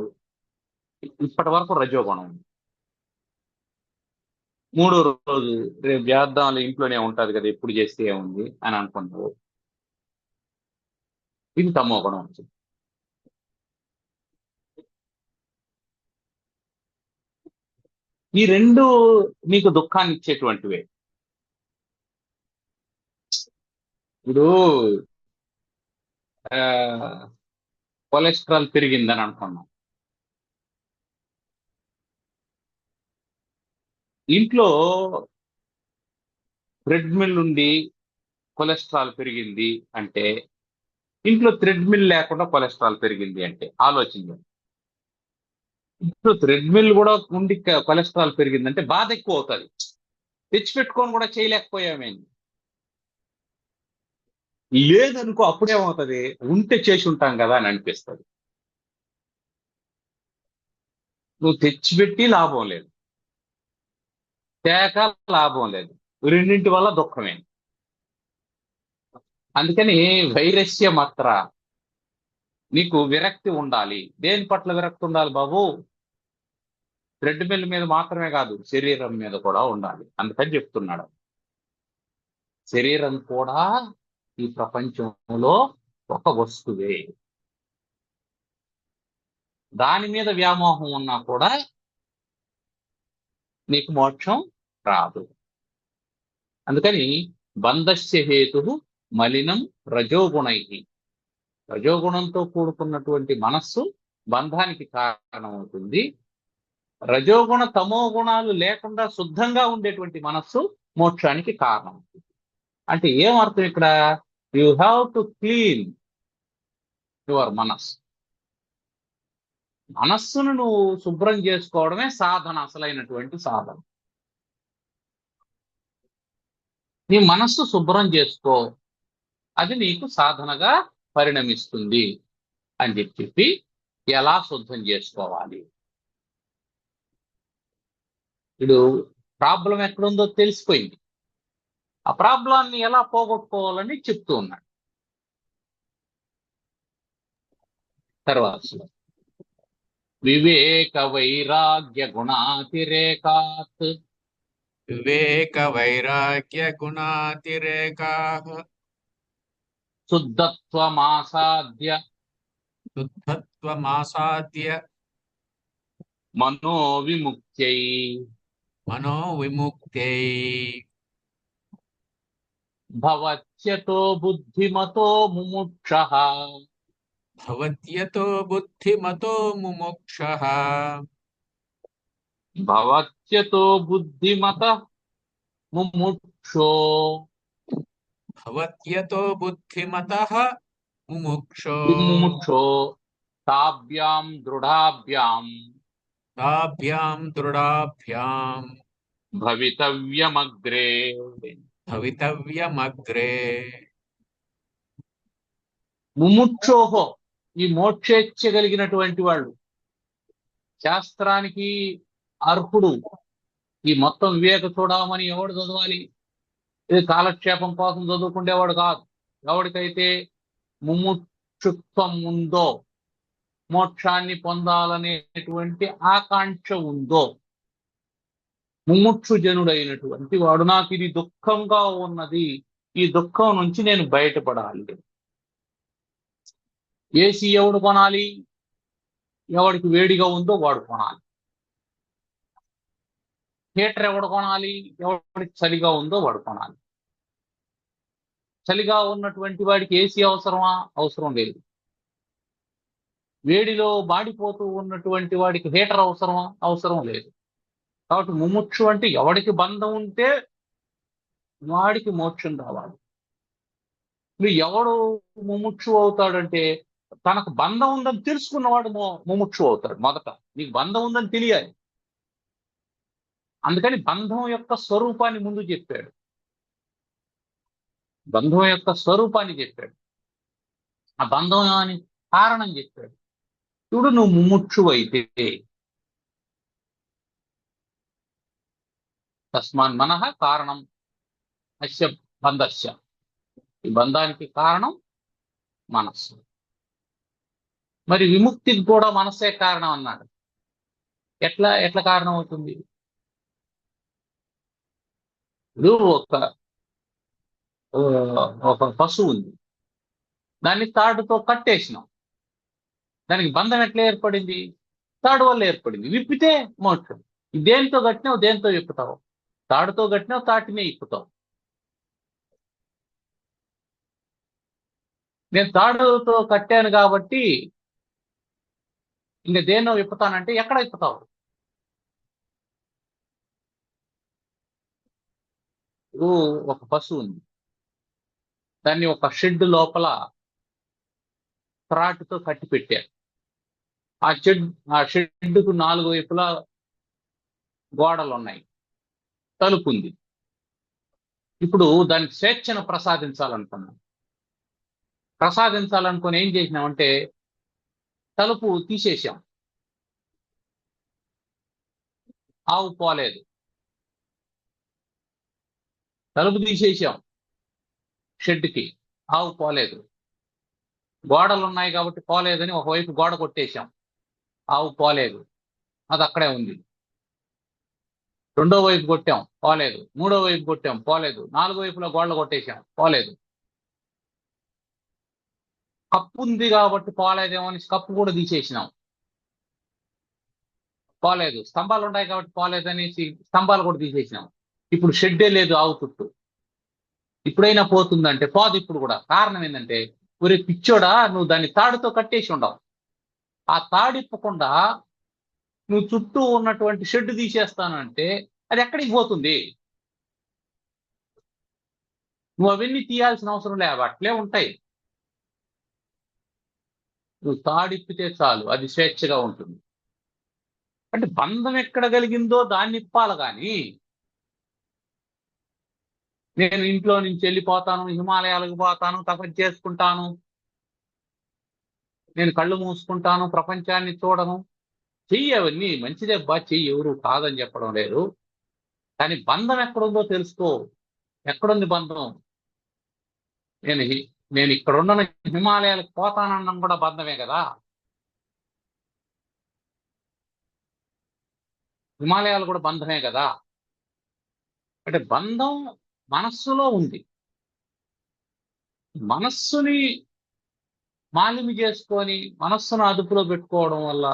ఇప్పటి వరకు రజోగుణం. 3వ రోజు రేపు చేద్దాంలో, ఇంట్లోనే ఉంటది కదా, ఎప్పుడు చేస్తే ఏముంది అని అనుకున్నావు. ఇది తమో గుణం వచ్చింది. ఈ 2 నీకు దుఃఖాన్ని ఇచ్చేటువంటివే. ఇప్పుడు కొలెస్ట్రాల్ పెరిగిందని అనుకున్నాం. ఇంట్లో థ్రెడ్ మిల్ ఉండి కొలెస్ట్రాల్ పెరిగింది అంటే, ఇంట్లో థ్రెడ్ మిల్ లేకుండా కొలెస్ట్రాల్ పెరిగింది అంటే ఆలోచించండి. ఇంట్లో థ్రెడ్ మిల్ కూడా ఉండి కొలెస్ట్రాల్ పెరిగిందంటే బాధ ఎక్కువ అవుతుంది. తెచ్చిపెట్టుకొని కూడా చేయలేకపోయామేంటి. లేదనుకో అప్పుడేమవుతుంది, ఉంటే చేసి ఉంటాం కదా అని అనిపిస్తుంది. నువ్వు తెచ్చిపెట్టి లాభం లేదు, తేక లాభం లేదు, రెండింటి వల్ల దుఃఖమే. అందుకని వైరస్య మాత్ర నీకు విరక్తి ఉండాలి. దేని పట్ల విరక్తి ఉండాలి బాబు? థ్రెడ్ మిల్ మీద మాత్రమే కాదు, శరీరం మీద కూడా ఉండాలి. అందుకని చెప్తున్నాడు, శరీరం కూడా ఈ ప్రపంచంలో ఒక వస్తువే. దాని మీద వ్యామోహం ఉన్నా కూడా నీకు మోక్షం రాదు. అందుకని బంధస్య హేతు మలినం రజోగుణై. రజోగుణంతో కూడుకున్నటువంటి మనస్సు బంధానికి కారణమవుతుంది. రజోగుణ తమో గుణాలు లేకుండా శుద్ధంగా ఉండేటువంటి మనస్సు మోక్షానికి కారణం. అంటే ఏం అర్థం ఇక్కడ? You have to clean your మనస్సును నువ్వు శుభ్రం చేసుకోవడమే సాధన, అసలైనటువంటి సాధన. నీ మనస్సు శుభ్రం చేసుకో, అది నీకు సాధనగా పరిణమిస్తుంది అని చెప్పి ఎలా శుద్ధం చేసుకోవాలి. ఇప్పుడు ప్రాబ్లం ఎక్కడుందో తెలిసిపోయింది. ఆ ప్రాబ్లాన్ని ఎలా పోగొట్టుకోవాలని చెప్తూ ఉన్నాడు. తర్వాత వివేక వైరాగ్య గుణాతిరేకాత్ వివేక వైరాగ్య గుణాతిరేకాః శుద్ధత్వమాసాద్య శుద్ధత్వమాసాద్య మనో విముక్త్యై మనో విముక్త్యై భవత్యతో బుద్ధిమతో ముముక్షః భవత్యతో బుద్ధిమతో ముముక్షః భవత్యతో బుద్ధిమత ముముక్షో భవత్యతో బుద్ధిమతః ముముక్షో ముముక్షో తాభ్యాం దృఢాభ్యాం తాభ్యాం దృఢాభ్యాం భవితవ్యమగ్రే. భవితవ్యమగ్రే. ముముక్షోహో, ఈ మోక్షేచ్ఛ కలిగినటువంటి వాళ్ళు, శాస్త్రానికి అర్హుడు. ఈ మొత్తం వివేక చూడమని ఎవడు చదవాలి? ఇది కాలక్షేపం కోసం చదువుకునేవాడు కాదు. ఎవడికైతే ముముక్షుత్వం ఉందో, మోక్షాన్ని పొందాలనేటువంటి ఆకాంక్ష ఉందో, ముముక్షు జనుడైనటువంటి వాడు, నాకు ఇది దుఃఖంగా ఉన్నది, ఈ దుఃఖం నుంచి నేను బయటపడాలి. ఏసీ ఎవడు కొనాలి? ఎవడికి వేడిగా ఉందో వాడు కొనాలి. హీటర్ ఎవడు కొనాలి? ఎవడికి చలిగా ఉందో వాడు కొనాలి. చలిగా ఉన్నటువంటి వాడికి ఏసీ అవసరమా? అవసరం లేదు. వేడిలో మాడిపోతూ ఉన్నటువంటి వాడికి హీటర్ అవసరమా? అవసరం లేదు. కాబట్టి ముముక్షు అంటే ఎవడికి బంధం ఉంటే వాడికి మోక్షం రావాలి. నువ్వు ఎవడు ముముక్షు అవుతాడంటే, తనకు బంధం ఉందని తెలుసుకున్నవాడు ముముక్షు అవుతాడు. మొదట నీకు బంధం ఉందని తెలియాలి. అందుకని బంధం యొక్క స్వరూపాన్ని ముందు చెప్పాడు. బంధం యొక్క స్వరూపాన్ని చెప్పాడు, ఆ బంధం అని కారణం చెప్పాడు. ఇప్పుడు నువ్వు ముముక్షు అయితే తస్మాన్ మనః కారణం అస్య బంధస్య, ఈ బంధానికి కారణం మనస్సు. మరి విముక్తికి కూడా మనస్సే కారణం అన్నాడు. ఎట్లా కారణం అవుతుంది? ఇప్పుడు ఒక పశువు ఉంది, దాన్ని తాడుతో కట్టేసినాం. దానికి బంధం ఎట్లా ఏర్పడింది? తాడు వల్ల ఏర్పడింది. విప్పితే మోక్షం. దేంతో కట్టినావు, దేంతో విప్పుతావు? తాడుతో కట్టినావు, తాటినే ఇప్పుతావు. నేను తాడుతో కట్టాను కాబట్టి ఇంకా దేన్నో విప్పుతానంటే ఎక్కడ విప్పుతావు? ఇప్పుడు ఒక పశువు ఉంది, దాన్ని ఒక షెడ్ లోపల త్రాటితో కట్టి పెట్టారు. ఆ షెడ్ ఆ షెడ్కు 4 వైపులా గోడలు ఉన్నాయి, తలుపు ఉంది. ఇప్పుడు దానికి స్వేచ్ఛను ప్రసాదించాలనుకుని ఏం చేసినామంటే తలుపు తీసేసాం, ఆవు పోలేదు. తలుపు తీసేసాం షెడ్కి, ఆవు పోలేదు. గోడలు ఉన్నాయి కాబట్టి పోలేదని ఒకవైపు గోడ కొట్టేశాం, ఆవు పోలేదు, అది అక్కడే ఉంది. రెండో వైపు కొట్టాం, పోలేదు. మూడో వైపు కొట్టాం, పోలేదు. 4 వైపులా గోడలు కొట్టేశాం, పోలేదు. కప్పు ఉంది కాబట్టి పోలేదేమో అని కప్పు కూడా తీసేసినాం, పోలేదు. స్తంభాలు ఉన్నాయి కాబట్టి పోలేదనేసి స్తంభాలు కూడా తీసేసినాం. ఇప్పుడు షెడ్డే లేదు ఆవు చుట్టూ. ఇప్పుడైనా పోతుందంటే పోదు ఇప్పుడు కూడా. కారణం ఏంటంటే, ఒరే పిచ్చోడా, నువ్వు దాన్ని తాడుతో కట్టేసి ఉండవు. ఆ తాడిప్పకుండా నువ్వు చుట్టూ ఉన్నటువంటి షెడ్ తీసేస్తానంటే అది ఎక్కడికి పోతుంది? నువ్వు అవన్నీ తీయాల్సిన అవసరం లేదు, అట్లే ఉంటాయి. నువ్వు తాడిప్పితే చాలు, అది స్వేచ్ఛగా ఉంటుంది. అంటే బంధం ఎక్కడ కలిగిందో దాన్ని ఇప్పాలి కానీ, నేను ఇంట్లో నుంచి వెళ్ళిపోతాను, హిమాలయాలకు పోతాను, తపస్సు చేసుకుంటాను, నేను కళ్ళు మూసుకుంటాను, ప్రపంచాన్ని చూడను, చెయ్యి, అవన్నీ మంచిదే బా, చెయ్యి, ఎవరు కాదని చెప్పడం లేదు. కానీ బంధం ఎక్కడుందో తెలుసుకో. ఎక్కడుంది బంధం? నేను ఇక్కడ ఉన్న హిమాలయాలకు పోతానన్నం కూడా బంధమే కదా. హిమాలయాలు కూడా బంధమే కదా. అంటే బంధం మనస్సులో ఉంది. మనస్సుని మాలిమి చేసుకొని మనస్సును అదుపులో పెట్టుకోవడం వల్ల,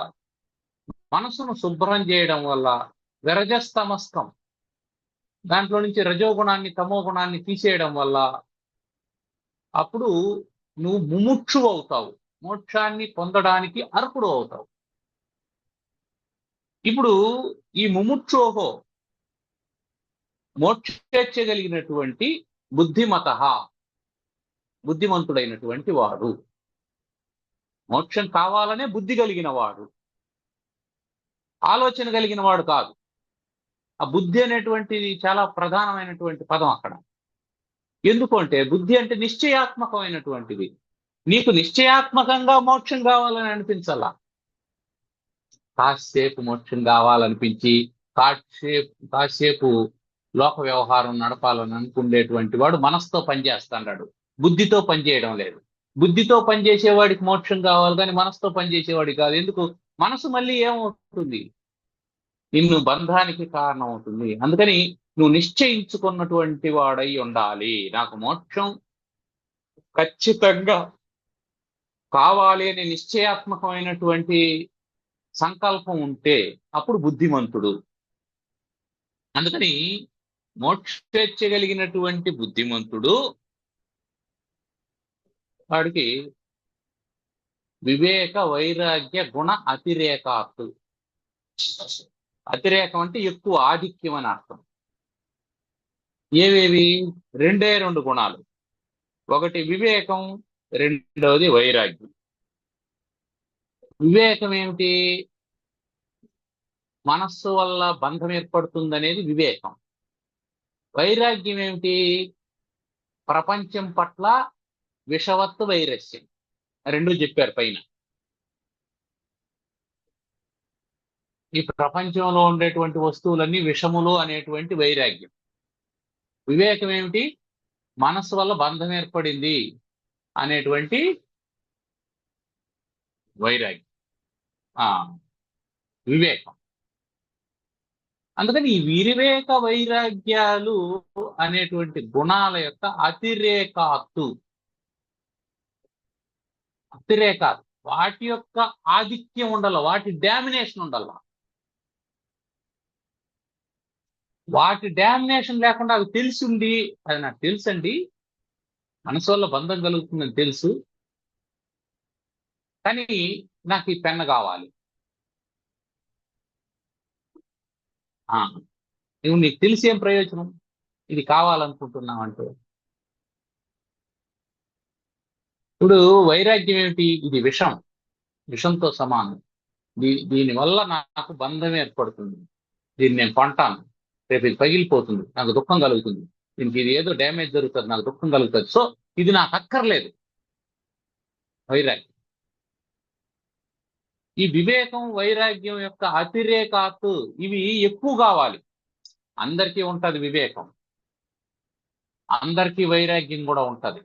మనస్సును శుభ్రం చేయడం వల్ల, విరజస్తమస్కం, దాంట్లో నుంచి రజోగుణాన్ని తమో గుణాన్ని తీసేయడం వల్ల అప్పుడు నువ్వు ముముక్షువు అవుతావు, మోక్షాన్ని పొందడానికి అర్హుడు అవుతావు. ఇప్పుడు ఈ ముముక్షోహో, మోక్షేచ్ఛగలిగినటువంటి బుద్ధిమంతుడైనటువంటి వాడు, మోక్షం కావాలనే బుద్ధి కలిగిన వాడు, ఆలోచన కలిగిన వాడు కాదు. ఆ బుద్ధి అనేటువంటిది చాలా ప్రధానమైనటువంటి పదం అక్కడ. ఎందుకంటే బుద్ధి అంటే నిశ్చయాత్మకమైనటువంటిది. నీకు నిశ్చయాత్మకంగా మోక్షం కావాలని అనిపించాలా. కాసేపు మోక్షం కావాలనిపించి కాసేపు లోక వ్యవహారం నడపాలని అనుకునేటువంటి వాడు మనసుతో పనిచేస్తాడు, బుద్ధితో పనిచేయడం లేదు. బుద్ధితో పనిచేసేవాడికి మోక్షం కావాలి కానీ మనసుతో పనిచేసేవాడికి కాదు. ఎందుకు? మనసు మళ్ళీ ఏమవుతుంది? నిన్ను బంధానికి కారణం అవుతుంది. అందుకని నువ్వు నిశ్చయించుకున్నటువంటి వాడై ఉండాలి. నాకు మోక్షం ఖచ్చితంగా కావాలి అనే నిశ్చయాత్మకమైనటువంటి సంకల్పం ఉంటే అప్పుడు బుద్ధిమంతుడు. అందుకని మోక్షేచ్ఛగలిగినటువంటి బుద్ధిమంతుడు వాడికి వివేక వైరాగ్య గుణ అతిరేకాత్తు. అతిరేకం అంటే ఎక్కువ, ఆధిక్యం అని అర్థం. ఏవేవి? 2 గుణాలు. ఒకటి వివేకం, రెండవది వైరాగ్యం. వివేకం ఏమిటి? మనస్సు వల్ల బంధం ఏర్పడుతుందనేది వివేకం. వైరాగ్యం ఏమిటి? ప్రపంచం పట్ల విషవత్తు వైరస్యం. 2 చెప్పారు పైన. ఈ ప్రపంచంలో ఉండేటువంటి వస్తువులన్నీ విషములు అనేటువంటి వైరాగ్యం. వివేకం ఏమిటి? మనస్సు వల్ల బంధం ఏర్పడింది అనేటువంటి వైరాగ్యం, వివేకం. అందుకని ఈ వివేక వైరాగ్యాలు అనేటువంటి గుణాల యొక్క అతిరేకాత్తు, వాటి యొక్క ఆధిక్యం ఉండాల, వాటి డామినేషన్ ఉండాల. వాటి డామినేషన్ లేకుండా అవి తెలిసి ఉండి, అది నాకు తెలుసండి, మనసు వల్ల బంధం కలుగుతుందని తెలుసు, కానీ నాకు ఈ పెన్ను కావాలి, ఆ, నువ్వు నీకు తెలిసి ఏం ప్రయోజనం ఇది కావాలనుకుంటున్నావు అంటే. ఇప్పుడు వైరాగ్యం ఏమిటి? ఇది విషం, విషంతో సమానం. దీనివల్ల నాకు బంధం ఏర్పడుతుంది, దీన్ని నేను కొంటాను, రేపు ఇది పగిలిపోతుంది, నాకు దుఃఖం కలుగుతుంది, దీనికి ఇది ఏదో డ్యామేజ్ జరుగుతుంది, నాకు దుఃఖం కలుగుతుంది, సో ఇది నాకు అక్కర్లేదు. వైరాగ్యం. ఈ వివేకం వైరాగ్యం యొక్క అతిరేకాత్ ఇవి ఎక్కువ కావాలి. అందరికీ ఉంటది వివేకం, అందరికీ వైరాగ్యం కూడా ఉంటది.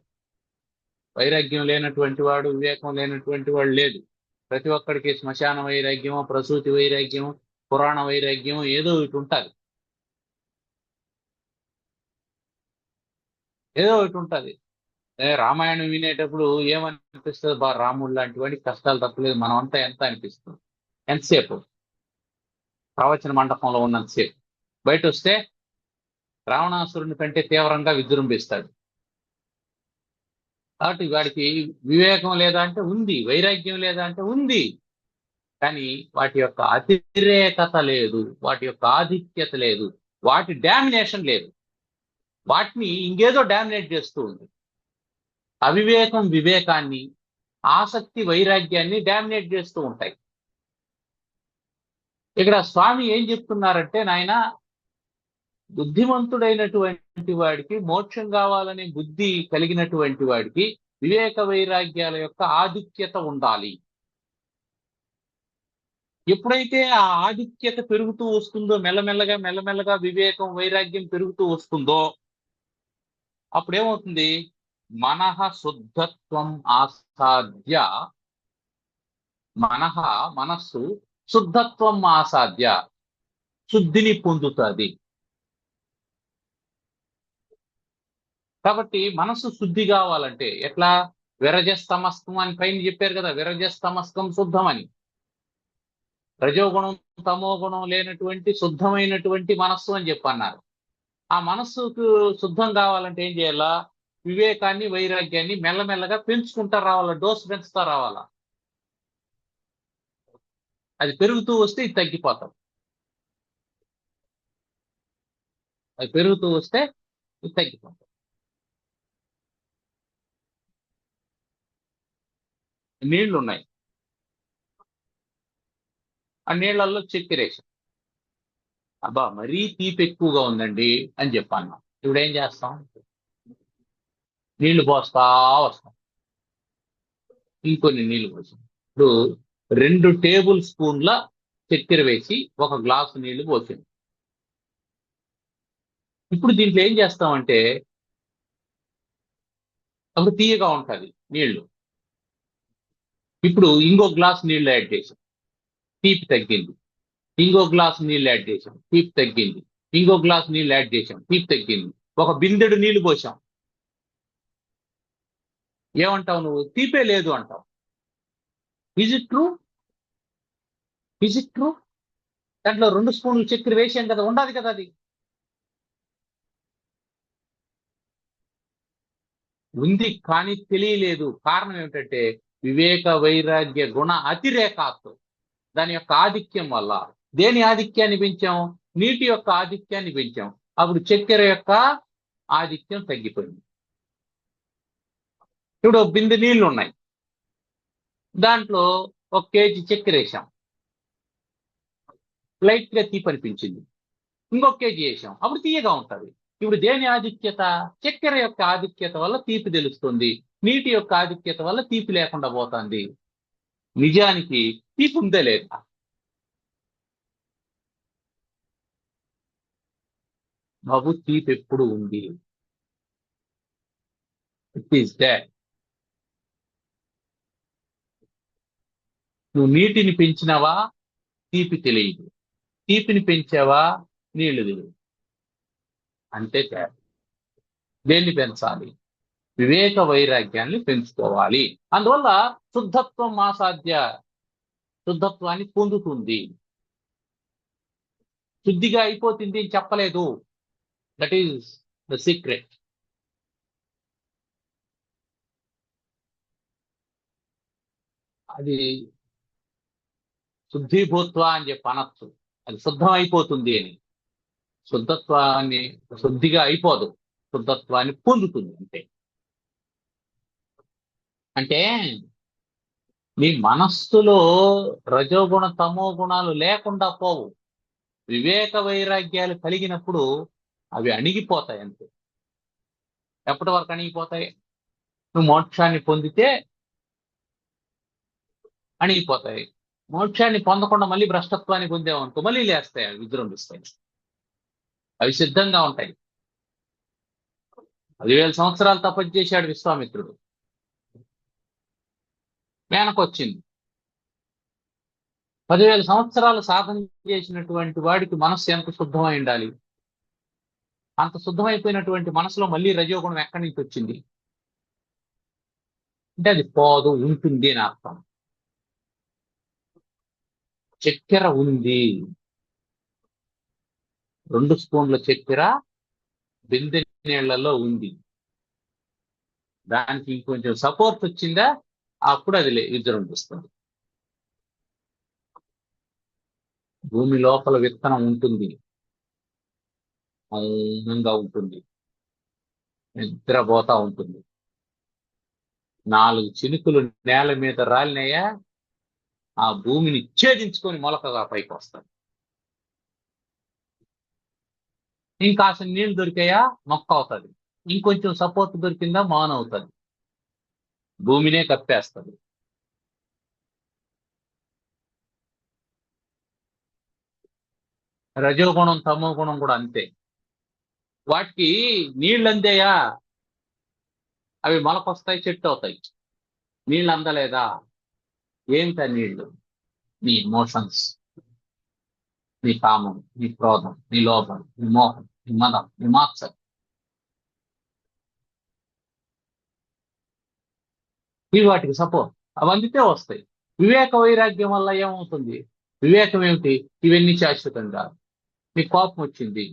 వైరాగ్యం లేనటువంటి వాడు, వివేకం లేనటువంటి వాడు లేదు. ప్రతి ఒక్కడికి శ్మశాన వైరాగ్యము, ప్రసూతి వైరాగ్యము, పురాణ వైరాగ్యం ఏదో ఒకటి ఉంటుంది, ఏదో ఒకటి ఉంటుంది. రామాయణం వినేటప్పుడు ఏమనిపిస్తుంది? బా రాముడు లాంటి వాడికి కష్టాలు తప్పలేదు, మనం అంతా ఎంత అనిపిస్తుంది. ఎంతసేపు? ప్రవచన మండపంలో ఉన్నంతసేపు. బయట వస్తే రావణాసురుని కంటే తీవ్రంగా విజృంభిస్తాడు. కాబట్టి వాడికి వివేకం లేదా అంటే ఉంది, వైరాగ్యం లేదా అంటే ఉంది, కానీ వాటి యొక్క అతిరేకత లేదు, వాటి యొక్క ఆధిక్యత లేదు, వాటి డామినేషన్ లేదు. వాటిని ఇంకేదో డామినేట్ చేస్తూ ఉంది. అవివేకం వివేకాన్ని, ఆసక్తి వైరాగ్యాన్ని డామినేట్ చేస్తూ ఉంటాయి. ఇక్కడ స్వామి ఏం చెప్తున్నారంటే, నాయన బుద్ధిమంతుడైనటువంటి వాడికి, మోక్షం కావాలనే బుద్ధి కలిగినటువంటి వాడికి వివేక వైరాగ్యాల యొక్క ఆధిక్యత ఉండాలి. ఎప్పుడైతే ఆ ఆధిక్యత పెరుగుతూ వస్తుందో, మెల్లమెల్లగా మెల్లమెల్లగా వివేకం వైరాగ్యం పెరుగుతూ వస్తుందో, అప్పుడేమవుతుంది? మనః శుద్ధత్వం ఆసాద్య, మనస్సు శుద్ధత్వం ఆసాద్య, శుద్ధిని పొందుతుంది. కాబట్టి మనస్సు శుద్ధి కావాలంటే ఎట్లా? విరజస్తమస్కం అని పైన చెప్పారు కదా, విరజస్తమస్కం శుద్ధం అని. రజోగుణం తమో గుణం లేనటువంటి శుద్ధమైనటువంటి మనస్సు అని చెప్పన్నారు. ఆ మనస్సుకు శుద్ధం కావాలంటే ఏం చేయాలా? వివేకాన్ని వైరాగ్యాన్ని మెల్లమెల్లగా పెంచుకుంటా రావాలా, డోస్ పెంచుతా రావాలా. అది పెరుగుతూ వస్తే ఇది తగ్గిపోతాం, అది పెరుగుతూ వస్తే ఇది తగ్గిపోతాం. నీళ్లు ఉన్నాయి, ఆ నీళ్లలో చక్కెర వేసాం. అబ్బా మరీ తీపి ఎక్కువగా ఉందండి అని చెప్పాను. ఇప్పుడు ఏం చేస్తాం? నీళ్లు పోస్తా వస్తాం, ఇంకొన్ని నీళ్లు పోసాం. ఇప్పుడు 2 టేబుల్ స్పూన్ల చక్కెర వేసి 1 గ్లాసు నీళ్లు పోసింది. ఇప్పుడు దీంట్లో ఏం చేస్తామంటే, అప్పుడు తీయగా ఉంటుంది నీళ్లు. ఇప్పుడు ఇంకో గ్లాస్ నీళ్లు యాడ్ చేసాం, తీపి తగ్గింది. ఇంకో గ్లాస్ నీళ్లు యాడ్ చేసాం, తీపి తగ్గింది. ఇంకో గ్లాస్ నీళ్లు యాడ్ చేసాం, తీపి తగ్గింది. 1 బిందెడు నీళ్లు పోసాం. ఏమంటావు నువ్వు? తీపే లేదు అంటావు. Is it true? Is it true? దాంట్లో 2 స్పూన్లు చక్కెర వేసాం కదా, ఉండాలి కదా అది. ఉంది కానీ తెలియలేదు. కారణం ఏమిటంటే వివేక వైరాగ్య గుణ అతిరేకాత్తు, దాని యొక్క ఆధిక్యం వల్ల. దేని ఆధిక్యాన్ని పెంచాం? నీటి యొక్క ఆధిక్యాన్ని పెంచాం. అప్పుడు చక్కెర యొక్క ఆధిక్యం తగ్గిపోయింది. ఇప్పుడు 1 బిందె నీళ్లు ఉన్నాయి, దాంట్లో 1 కేజీ చక్కెర వేసాం, లైట్ గా తీపి అనిపించింది. ఇంకొక కేజీ వేసాం, అప్పుడు తీయగా ఉంటుంది. ఇప్పుడు దేని ఆధిక్యత? చక్కెర యొక్క ఆధిక్యత వల్ల తీపి తెలుస్తుంది, నీటి యొక్క ఆధిక్యత వల్ల తీపి లేకుండా పోతుంది. నిజానికి తీపి ఉందే లేదా? బాబు తీపి ఎప్పుడు ఉంది. It is that. నువ్వు నీటిని పెంచినవా, తీపి తెలియదు. తీపిని పెంచావా, నీళ్లు తెలియదు. అంటే తేడా. దేన్ని పెంచాలి? వివేక వైరాగ్యాన్ని పెంచుకోవాలి. అందువల్ల శుద్ధత్వం ఆసాధ్య, శుద్ధత్వాన్ని పొందుతుంది. శుద్ధిగా అయిపోతుంది అని చెప్పలేదు. That is the secret. అది శుద్ధీభూత్వ అని చెప్పి అనొచ్చు, అది శుద్ధం అయిపోతుంది అని. శుద్ధత్వాన్ని శుద్ధిగా అయిపోదు, శుద్ధత్వాన్ని పొందుతుంది అంతే. అంటే నీ మనస్సులో రజోగుణ తమో గుణాలు లేకుండా పోవు. వివేక వైరాగ్యాలు కలిగినప్పుడు అవి అణిగిపోతాయి అంతే. ఎప్పటి వరకు అణిగిపోతాయి? నువ్వు మోక్షాన్ని పొందితే అణిగిపోతాయి. మోక్షాన్ని పొందకుండా మళ్ళీ భ్రష్టత్వాన్ని పొందేవనుకో మళ్ళీ లేస్తాయి, అవి విజృంభిస్తాయి. అవి సిద్ధంగా ఉంటాయి. 10,000 సంవత్సరాలు తపస్సు చేశాడు విశ్వామిత్రుడు, మేనకొచ్చింది. 10,000 సంవత్సరాలు సాధన చేసినటువంటి వాడికి మనస్సు ఎంత శుద్ధమై ఉండాలి? అంత శుద్ధమైపోయినటువంటి మనసులో మళ్ళీ రజోగుణం ఎక్కడి నుంచి వచ్చింది అంటే అది పోదు, ఉంటుంది అని అర్థం. చక్కెర ఉంది, 2 స్పూన్ల చక్కెర బిందె నీళ్లలో ఉంది, దానికి ఇంకొంచెం సపోర్ట్ వచ్చిందా అప్పుడు అది విజృంభిస్తుంది. భూమి లోపల విత్తనం ఉంటుంది, మౌనంగా ఉంటుంది, నిద్రపోతా ఉంటుంది. 4 చినుకులు నేల మీద రాలినాయా ఆ భూమిని ఛేదించుకొని మొలకగా పైకి వస్తాయి. ఇంకాస నీళ్లు దొరికాయా మొక్క అవుతుంది, ఇంకొంచెం సపోర్ట్ దొరికిందా మాన్ అవుతుంది, భూమినే కప్పేస్తుంది. రజోగుణం తమో గుణం కూడా అంతే. వాటికి నీళ్ళు అందేయా అవి మొలకొస్తాయి, చెట్టు అవుతాయి. నీళ్ళు అందలేదా ఏంట నీళ్లు? నీ ఎమోషన్స్, నీ కామం, నీ క్రోధం, నీ లోభం, నీ మోహం, నీ మదం, నీ మాత్సర్యం, ఇవి వాటికి సపోర్ట్. అవి అందితే వస్తాయి. వివేక వైరాగ్యం వల్ల ఏమవుతుంది? వివేకం ఏమిటి? ఇవన్నీ శాశ్వతం కాదు. నీకు కోపం వచ్చింది,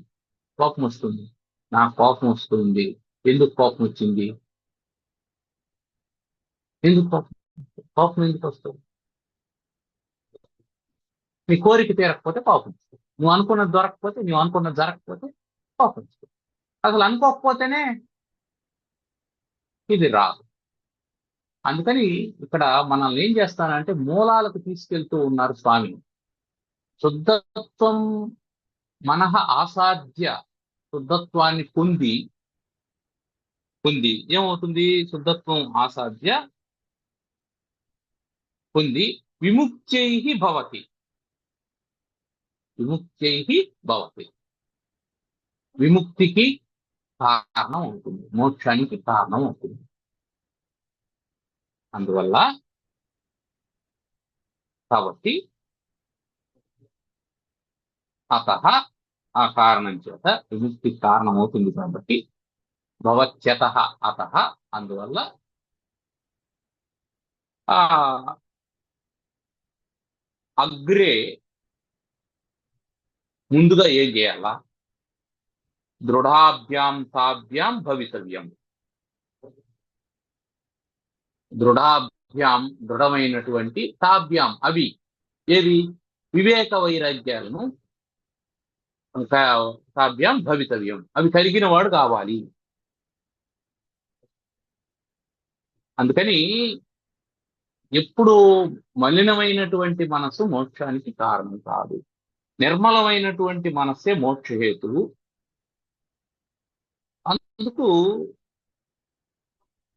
కోపం వస్తుంది, నాకు కోపం వస్తుంది, ఎందుకు కోపం వచ్చింది? ఎందుకు కోపం ఎందుకు వస్తుంది? నీ కోరిక తీరకపోతే కోపం వస్తుంది, నువ్వు అనుకున్నది దొరకకపోతే, నువ్వు అనుకున్నది జరగకపోతే కోపం వస్తుంది. అసలు అనుకోకపోతేనే ఇది రాదు. అందుకని ఇక్కడ మనల్ని ఏం చేస్తానంటే మూలాలకు తీసుకెళ్తూ ఉన్నారు స్వామి. శుద్ధత్వం మనః ఆసాధ్య, శుద్ధత్వాన్ని పొంది ఏమవుతుంది? శుద్ధత్వం ఆసాధ్య పొంది విముక్త్యై భవతి, విముక్త్యై భవతి, విముక్తికి కారణం అవుతుంది, మోక్షానికి కారణం అవుతుంది. అందువల్ల కాబట్టి అతః ఆ కారణం చేత విముక్తికి కారణం అవుతుంది కాబట్టి భవత్యతః అతః అందువల్ల ఆ అగ్రే ముందుగా ఏం చేయాలా? దృఢాభ్యాం తాభ్యాం భవితవ్యం. దృఢాభ్యాం దృఢమైనటువంటి, తాభ్యాం అవి ఏవి? వివేక వైరాగ్యాలను తాభ్యాం భవితవ్యం, అవి కలిగిన వాడు కావాలి. అందుకని ఎప్పుడు మలినమైనటువంటి మనసు మోక్షానికి కారణం కాదు, నిర్మలమైనటువంటి మనస్సే మోక్షహేతువు. అందుకు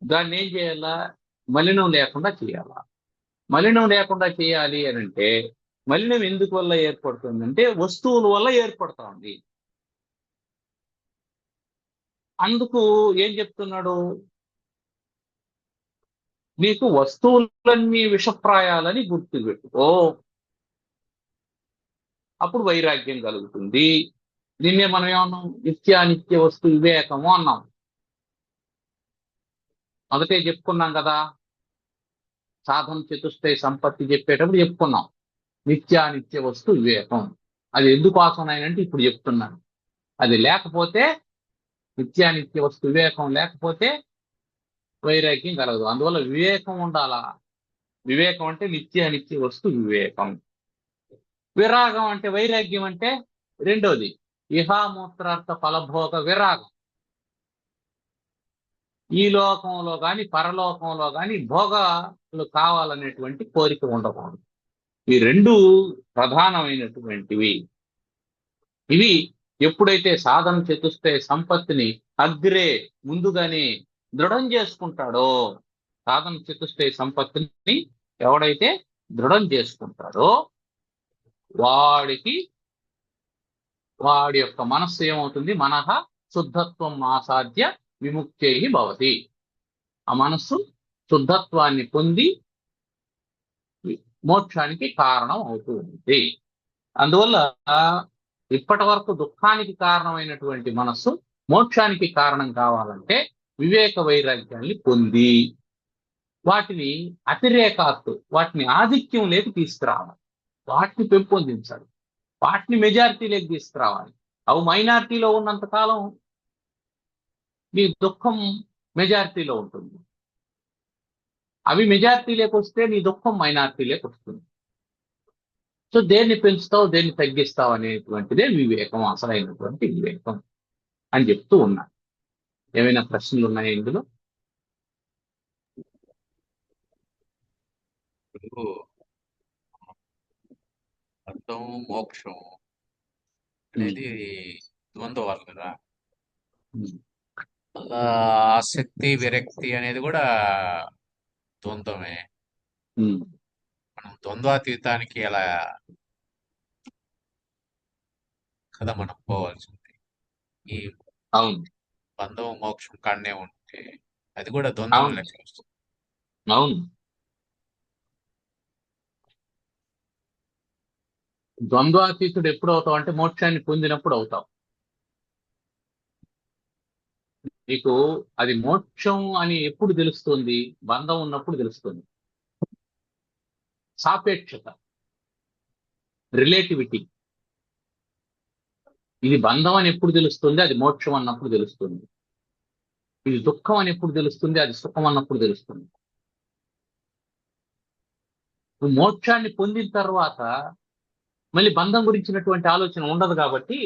దాన్ని ఏం చేయాలా? మలినం లేకుండా చేయాలా. మలినం లేకుండా చేయాలి అని అంటే మలినం ఎందుకు వల్ల ఏర్పడుతుందంటే వస్తువుల వల్ల ఏర్పడతా ఉంది. అందుకు ఏం చెప్తున్నాడు? నీకు వస్తువులన్నీ విషప్రాయాలని గుర్తుపెట్టుకో, అప్పుడు వైరాగ్యం కలుగుతుంది. దీన్నే మనం ఏమన్నాం? నిత్యానిత్య వస్తు వివేకము అన్నాం. మొదటే చెప్పుకున్నాం కదా, సాధన చతుష్టయ సంపత్తి చెప్పేటప్పుడు చెప్పుకున్నాం నిత్యానిత్య వస్తు వివేకం. అది ఎందుకోసం అంటే ఇప్పుడు చెప్తున్నాను. అది లేకపోతే, నిత్యానిత్య వస్తు వివేకం లేకపోతే వైరాగ్యం కలగదు. అందువల్ల వివేకం ఉండాలా. వివేకం అంటే నిత్యానిత్య వస్తు వివేకం. విరాగం అంటే వైరాగ్యం అంటే రెండోది ఇహామూత్రార్థ ఫలభోగ విరాగం. ఈ లోకంలో గాని పరలోకంలో గాని భోగాలు కావాలనేటువంటి కోరిక ఉండకూడదు. ఈ రెండు ప్రధానమైనటువంటివి. ఇవి ఎప్పుడైతే సాధన చతుష్టయ సంపత్తిని అగ్రే ముందుగానే దృఢం చేసుకుంటాడో, సాధన చతుష్టయ సంపత్తిని ఎవడైతే దృఢం చేసుకుంటాడో వాడి యొక్క మనస్సు ఏమవుతుంది? మనః శుద్ధత్వం ఆసాధ్య విముక్తై భవతి. ఆ మనస్సు శుద్ధత్వాన్ని పొంది మోక్షానికి కారణం అవుతుంది. అందువల్ల ఇప్పటి వరకు దుఃఖానికి కారణమైనటువంటి మనస్సు మోక్షానికి కారణం కావాలంటే వివేక వైరాగ్యాన్ని పొంది వాటిని అతిరేకాత్తు, వాటిని ఆధిక్యం లేక తీసుకురావాలి, వాటిని పెంపొందించాలి, వాటిని మెజారిటీలోకి తీసుకురావాలి. అవి మైనారిటీలో ఉన్నంత కాలం నీ దుఃఖం మెజారిటీలో ఉంటుంది. అవి మెజారిటీలోకి వస్తే నీ దుఃఖం మైనారిటీలోకి వస్తుంది. సో దేన్ని పెంచుతావు, దేన్ని తగ్గిస్తావు అనేటువంటిదే వివేకం, అసలైనటువంటి వివేకం అని చెప్తూ ఉన్నారు. ఏమైనా ప్రశ్నలు ఉన్నాయా ఇందులో? ఇప్పుడు బంధం మోక్షం అనేది ద్వంద్వాలు కదా. ఆసక్తి విరక్తి అనేది కూడా ద్వంద్వమే. మనం ద్వంద్వాతీతానికి ఎలా కదా మనం పోవాల్సింది. ఈ అవును, బంధం మోక్షం కాడనే ఉంటే అది కూడా ద్వంద్వం అవును, లెక్క వస్తుంది. అవును. ద్వంద్వాతీతుడు ఎప్పుడు అవుతావు అంటే మోక్షాన్ని పొందినప్పుడు అవుతావు. నీకు అది మోక్షం అని ఎప్పుడు తెలుస్తుంది? బంధం ఉన్నప్పుడు తెలుస్తుంది. సాపేక్షత, రిలేటివిటీ. ఇది బంధం అని ఎప్పుడు తెలుస్తుంది? అది మోక్షం అన్నప్పుడు తెలుస్తుంది. ఇది దుఃఖం అని ఎప్పుడు తెలుస్తుంది? అది సుఖం అన్నప్పుడు తెలుస్తుంది. నువ్వు మోక్షాన్ని పొందిన తర్వాత మళ్ళీ బంధం గురించినటువంటి ఆలోచన ఉండదు కాబట్టి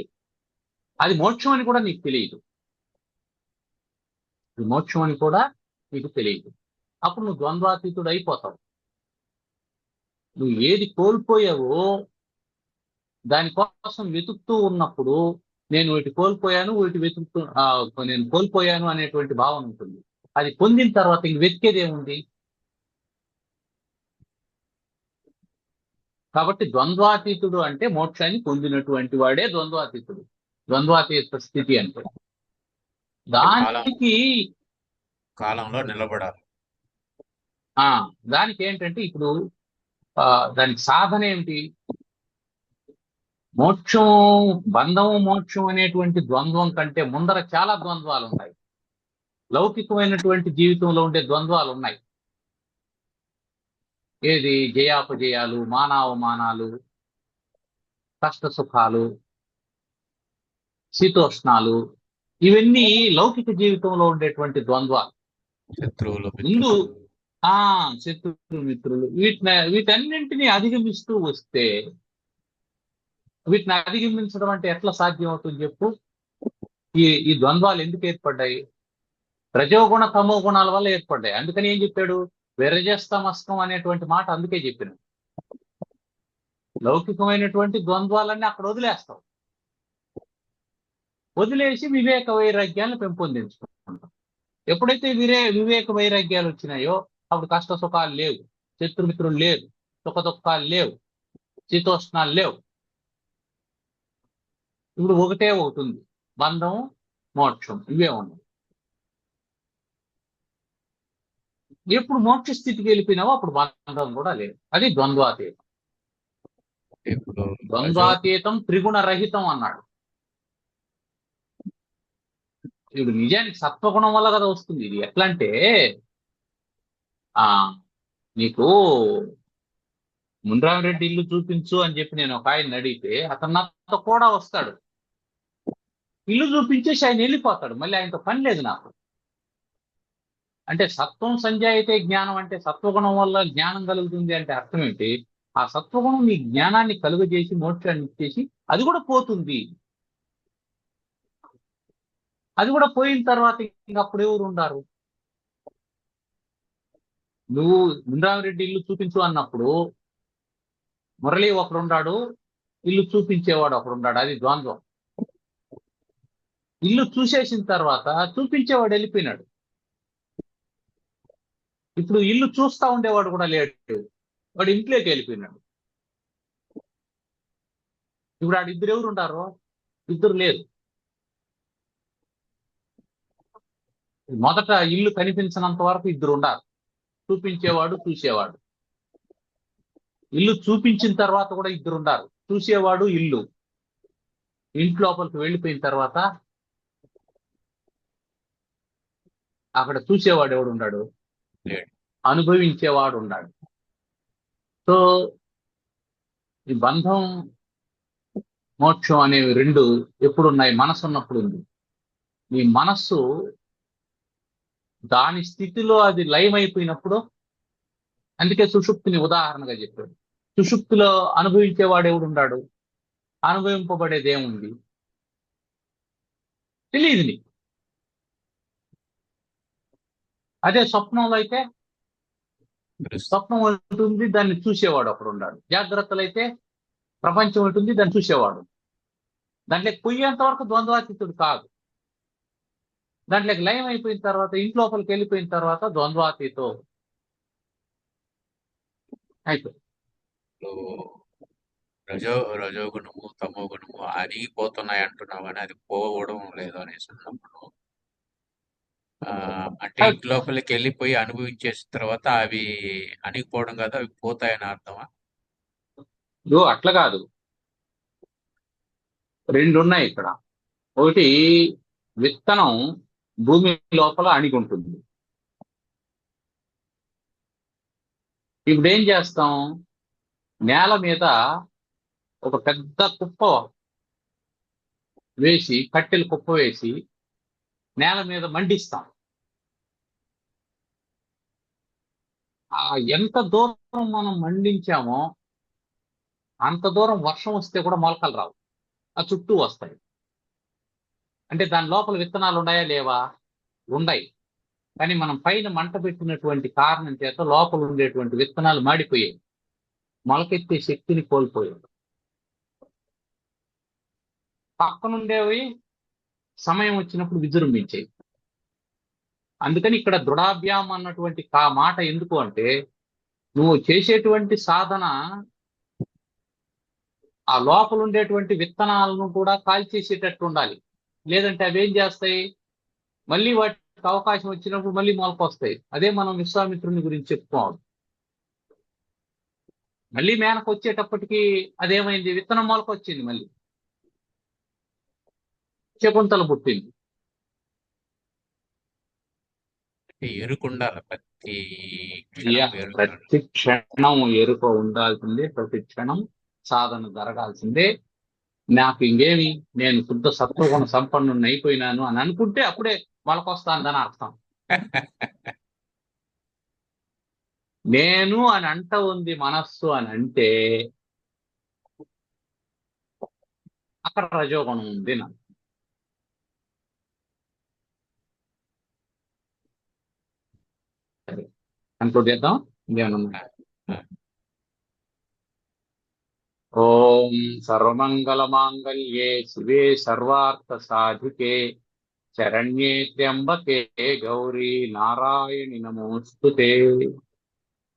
అది మోక్షం అని కూడా నీకు తెలియదు. ఇది మోక్షం అని కూడా నీకు తెలియదు. అప్పుడు నువ్వు ద్వంద్వాతీతుడు అయిపోతావు. నువ్వు ఏది కోల్పోయావో దానికోసం వెతుకుతూ ఉన్నప్పుడు నేను వీటి కోల్పోయాను, వీటి నేను కోల్పోయాను అనేటువంటి భావన ఉంటుంది. అది పొందిన తర్వాత ఇంక వెతికేది ఏముంది? కాబట్టి ద్వంద్వాతీతుడు అంటే మోక్షాన్ని పొందినటువంటి వాడే ద్వంద్వాతీతుడు. ద్వంద్వాతీత స్థితి అంటే దానికి కాలంలో నిలబడాలి. దానికి ఏంటంటే ఇప్పుడు దానికి సాధన ఏమిటి? మోక్షం, బంధము మోక్షం అనేటువంటి ద్వంద్వం కంటే ముందర చాలా ద్వంద్వాలు ఉన్నాయి. లౌకికమైనటువంటి జీవితంలో ఉండే ద్వంద్వాలు ఉన్నాయి. ఏది? జయాపజయాలు, మానావమానాలు, కష్ట సుఖాలు, శీతోష్ణాలు, ఇవన్నీ లౌకిక జీవితంలో ఉండేటువంటి ద్వంద్వాలు. శత్రువులు, ముందు శత్రువులు, మిత్రులు, వీటన్నింటినీ అధిగమిస్తూ వస్తే, వీటిని అధిగమించడం అంటే ఎట్లా సాధ్యం అవుతుంది చెప్పు? ఈ ద్వంద్వాలు ఎందుకు ఏర్పడ్డాయి? రజోగుణ తమో గుణాల వల్ల ఏర్పడ్డాయి. అందుకని ఏం చెప్పాడు? విరజస్తమస్కం అనేటువంటి మాట అందుకే చెప్పిన. లౌకికమైనటువంటి ద్వంద్వాలన్నీ అక్కడ వదిలేస్తావు, వదిలేసి వివేక వైరాగ్యాలను పెంపొందించుకుంటాం. ఎప్పుడైతే వివేక వైరాగ్యాలు వచ్చినాయో అప్పుడు కష్ట సుఖాలు లేవు, శత్రుమిత్రులు లేవు, సుఖ దుఃఖాలు లేవు, శీతోష్ణాలు లేవు. ఇప్పుడు ఒకటే అవుతుంది, బంధం మోక్షం, ఇవే ఉన్నాయి. ఎప్పుడు మోక్ష స్థితికి వెళ్ళిపోయినావో అప్పుడు బంధం కూడా లేదు. అది ద్వంద్వాతీతం. ద్వంద్వాతీతం త్రిగుణ రహితం అన్నాడు. ఇప్పుడు నిజానికి సత్వగుణం వల్ల కదా వస్తుంది. ఇది ఎట్లా అంటే నీకు మున్రామిరెడ్డి ఇల్లు చూపించు అని చెప్పి నేను ఒక ఆయన అడిగితే అతను నాతో కూడా వస్తాడు, ఇల్లు చూపించేసి ఆయన వెళ్ళిపోతాడు, మళ్ళీ ఆయనతో పని లేదు నాకు. అంటే సత్వం సంజాయితే జ్ఞానం అంటే సత్వగుణం వల్ల జ్ఞానం కలుగుతుంది అంటే అర్థం ఏంటి? ఆ సత్వగుణం నీ జ్ఞానాన్ని కలుగజేసి మోక్షాన్ని ఇచ్చేసి అది కూడా పోతుంది. అది కూడా పోయిన తర్వాత ఇంక అప్పుడు ఎవరు ఉండారు? నువ్వు ముండ్రామిరెడ్డి ఇల్లు చూపించు అన్నప్పుడు మురళి ఒకడున్నాడు, ఇల్లు చూపించేవాడు ఒకడున్నాడు. అది ద్వంద్వం. ఇల్లు చూసేసిన తర్వాత చూపించేవాడు వెళ్ళిపోయినాడు. ఇప్పుడు ఇల్లు చూస్తా ఉండేవాడు కూడా లేడు, వాడు ఇంట్లోకి వెళ్ళిపోయినాడు. ఇప్పుడు ఆడ ఇద్దరు ఎవరు ఉంటారు? ఇద్దరు లేరు. మొదట ఇల్లు కనిపించినంత వరకు ఇద్దరు ఉండాలి, చూపించేవాడు చూసేవాడు. ఇల్లు చూపించిన తర్వాత కూడా ఇద్దరు ఉండాలి, చూసేవాడు ఇల్లు. ఇంటి లోపలికి వెళ్ళిపోయిన తర్వాత అక్కడ చూసేవాడు ఎవడు ఉన్నాడు? అనుభవించేవాడు ఉన్నాడు. సో ఈ బంధం మోక్షం అనేవి రెండు ఎప్పుడున్నాయి? మనసు ఉన్నప్పుడు ఉంది. నీ మనస్సు దాని స్థితిలో అది లయమైపోయినప్పుడు, అందుకే సుషుప్తిని ఉదాహరణగా చెప్పాడు. సుషుప్తిలో అనుభవించేవాడు ఎవడున్నాడు? అనుభవింపబడేది ఏముంది? తెలియదు నీకు. అదే స్వప్నంలో అయితే స్వప్నం ఉంటుంది, దాన్ని చూసేవాడు అప్పుడు ఉన్నాడు. జాగ్రత్తలు అయితే ప్రపంచం ఉంటుంది, దాన్ని చూసేవాడు. దాంట్లోకి పోయేంత వరకు ద్వంద్వాతీతుడు కాదు. దాంట్లోకి లయం అయిపోయిన తర్వాత, ఇంట్లోపలికి వెళ్ళిపోయిన తర్వాత ద్వంద్వాతీతో అయిపోయింది. రజోగుణము తమో గుణము అరిగిపోతున్నాయి అంటున్నావు, అని అది పోవడం లేదు అనేసి అన్నప్పుడు అంటే ఇంటి లోపలికి వెళ్ళిపోయి అనుభవించేసిన తర్వాత అవి అణిగిపోవడం కాదు, అవి పోతాయని అర్థమా? అట్లా కాదు, రెండు ఉన్నాయి ఇక్కడ. ఒకటి, విత్తనం భూమి లోపల అణిగి ఉంటుంది. ఇప్పుడు ఏం చేస్తాం? నేల మీద ఒక పెద్ద కుప్ప వేసి, కట్టెలు కుప్ప వేసి నేల మీద మండిస్తాం. ఎంత దూరం మనం మండించామో అంత దూరం వర్షం వస్తే కూడా మొలకలు రావు, ఆ చుట్టూ వస్తాయి. అంటే దాని లోపల విత్తనాలు ఉన్నాయా లేవా? ఉన్నాయి. కానీ మనం పైన మంట పెట్టినటువంటి కారణం చేత లోపల ఉండేటువంటి విత్తనాలు మాడిపోయాయి, మొలకెత్తే శక్తిని కోల్పోయాయి. పక్కనుండేవి సమయం వచ్చినప్పుడు విజృంభించాయి. అందుకని ఇక్కడ దృఢాభ్యాం అన్నటువంటి మాట ఎందుకు అంటే, నువ్వు చేసేటువంటి సాధన ఆ లోపల ఉండేటువంటి విత్తనాలను కూడా కాల్చేసేటట్టు ఉండాలి. లేదంటే అవి ఏం చేస్తాయి? మళ్ళీ వాటికి అవకాశం వచ్చినప్పుడు మళ్ళీ మొలకొస్తాయి. అదే మనం విశ్వామిత్రుని గురించి చెప్పుకోవాలి. మళ్ళీ మేనకు వచ్చేటప్పటికి అదేమైంది? విత్తనం మొలకొచ్చింది, మళ్ళీ శకుంతల పుట్టింది. ఎరుకుండాలి ప్రతి క్షణం ఎరుక ఉండాల్సిందే, ప్రతి క్షణం సాధన జరగాల్సిందే. నాకు ఇంకేమి, నేను శుద్ధ సత్వగుణ సంపన్నుని అయిపోయినాను అని అనుకుంటే అప్పుడే మొలకొస్తాందని అర్థం. నేను అని అంట ఉంది మనస్సు అని అంటే అక్కడ రజోగుణం ఉంది నాకు. సరే, కంక్లూడ్ చేద్దాం. ఇంకేమన్నా? ఓం సర్వమంగళమాంగళ్యే శివే సర్వార్థ సాధికే శరణ్యే త్ర్యంబకే గౌరీ నారాయణి నమోస్తుతే.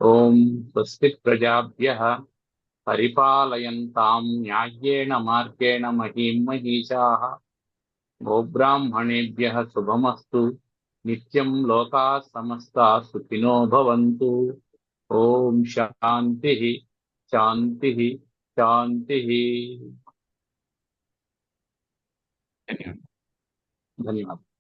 ఓం స్వస్తి ప్రజాభ్యః పరిపాలయంతాం న్యాయేన మార్గేణ మహీం మహీషాః. గోబ్రాహ్మణేభ్యః శుభమస్తు. నిత్యం లోకాః సమస్తాః సుఖినో భవంతు. ఓం శాంతి శాంతి శాంతి. ధన్యవాదాలు.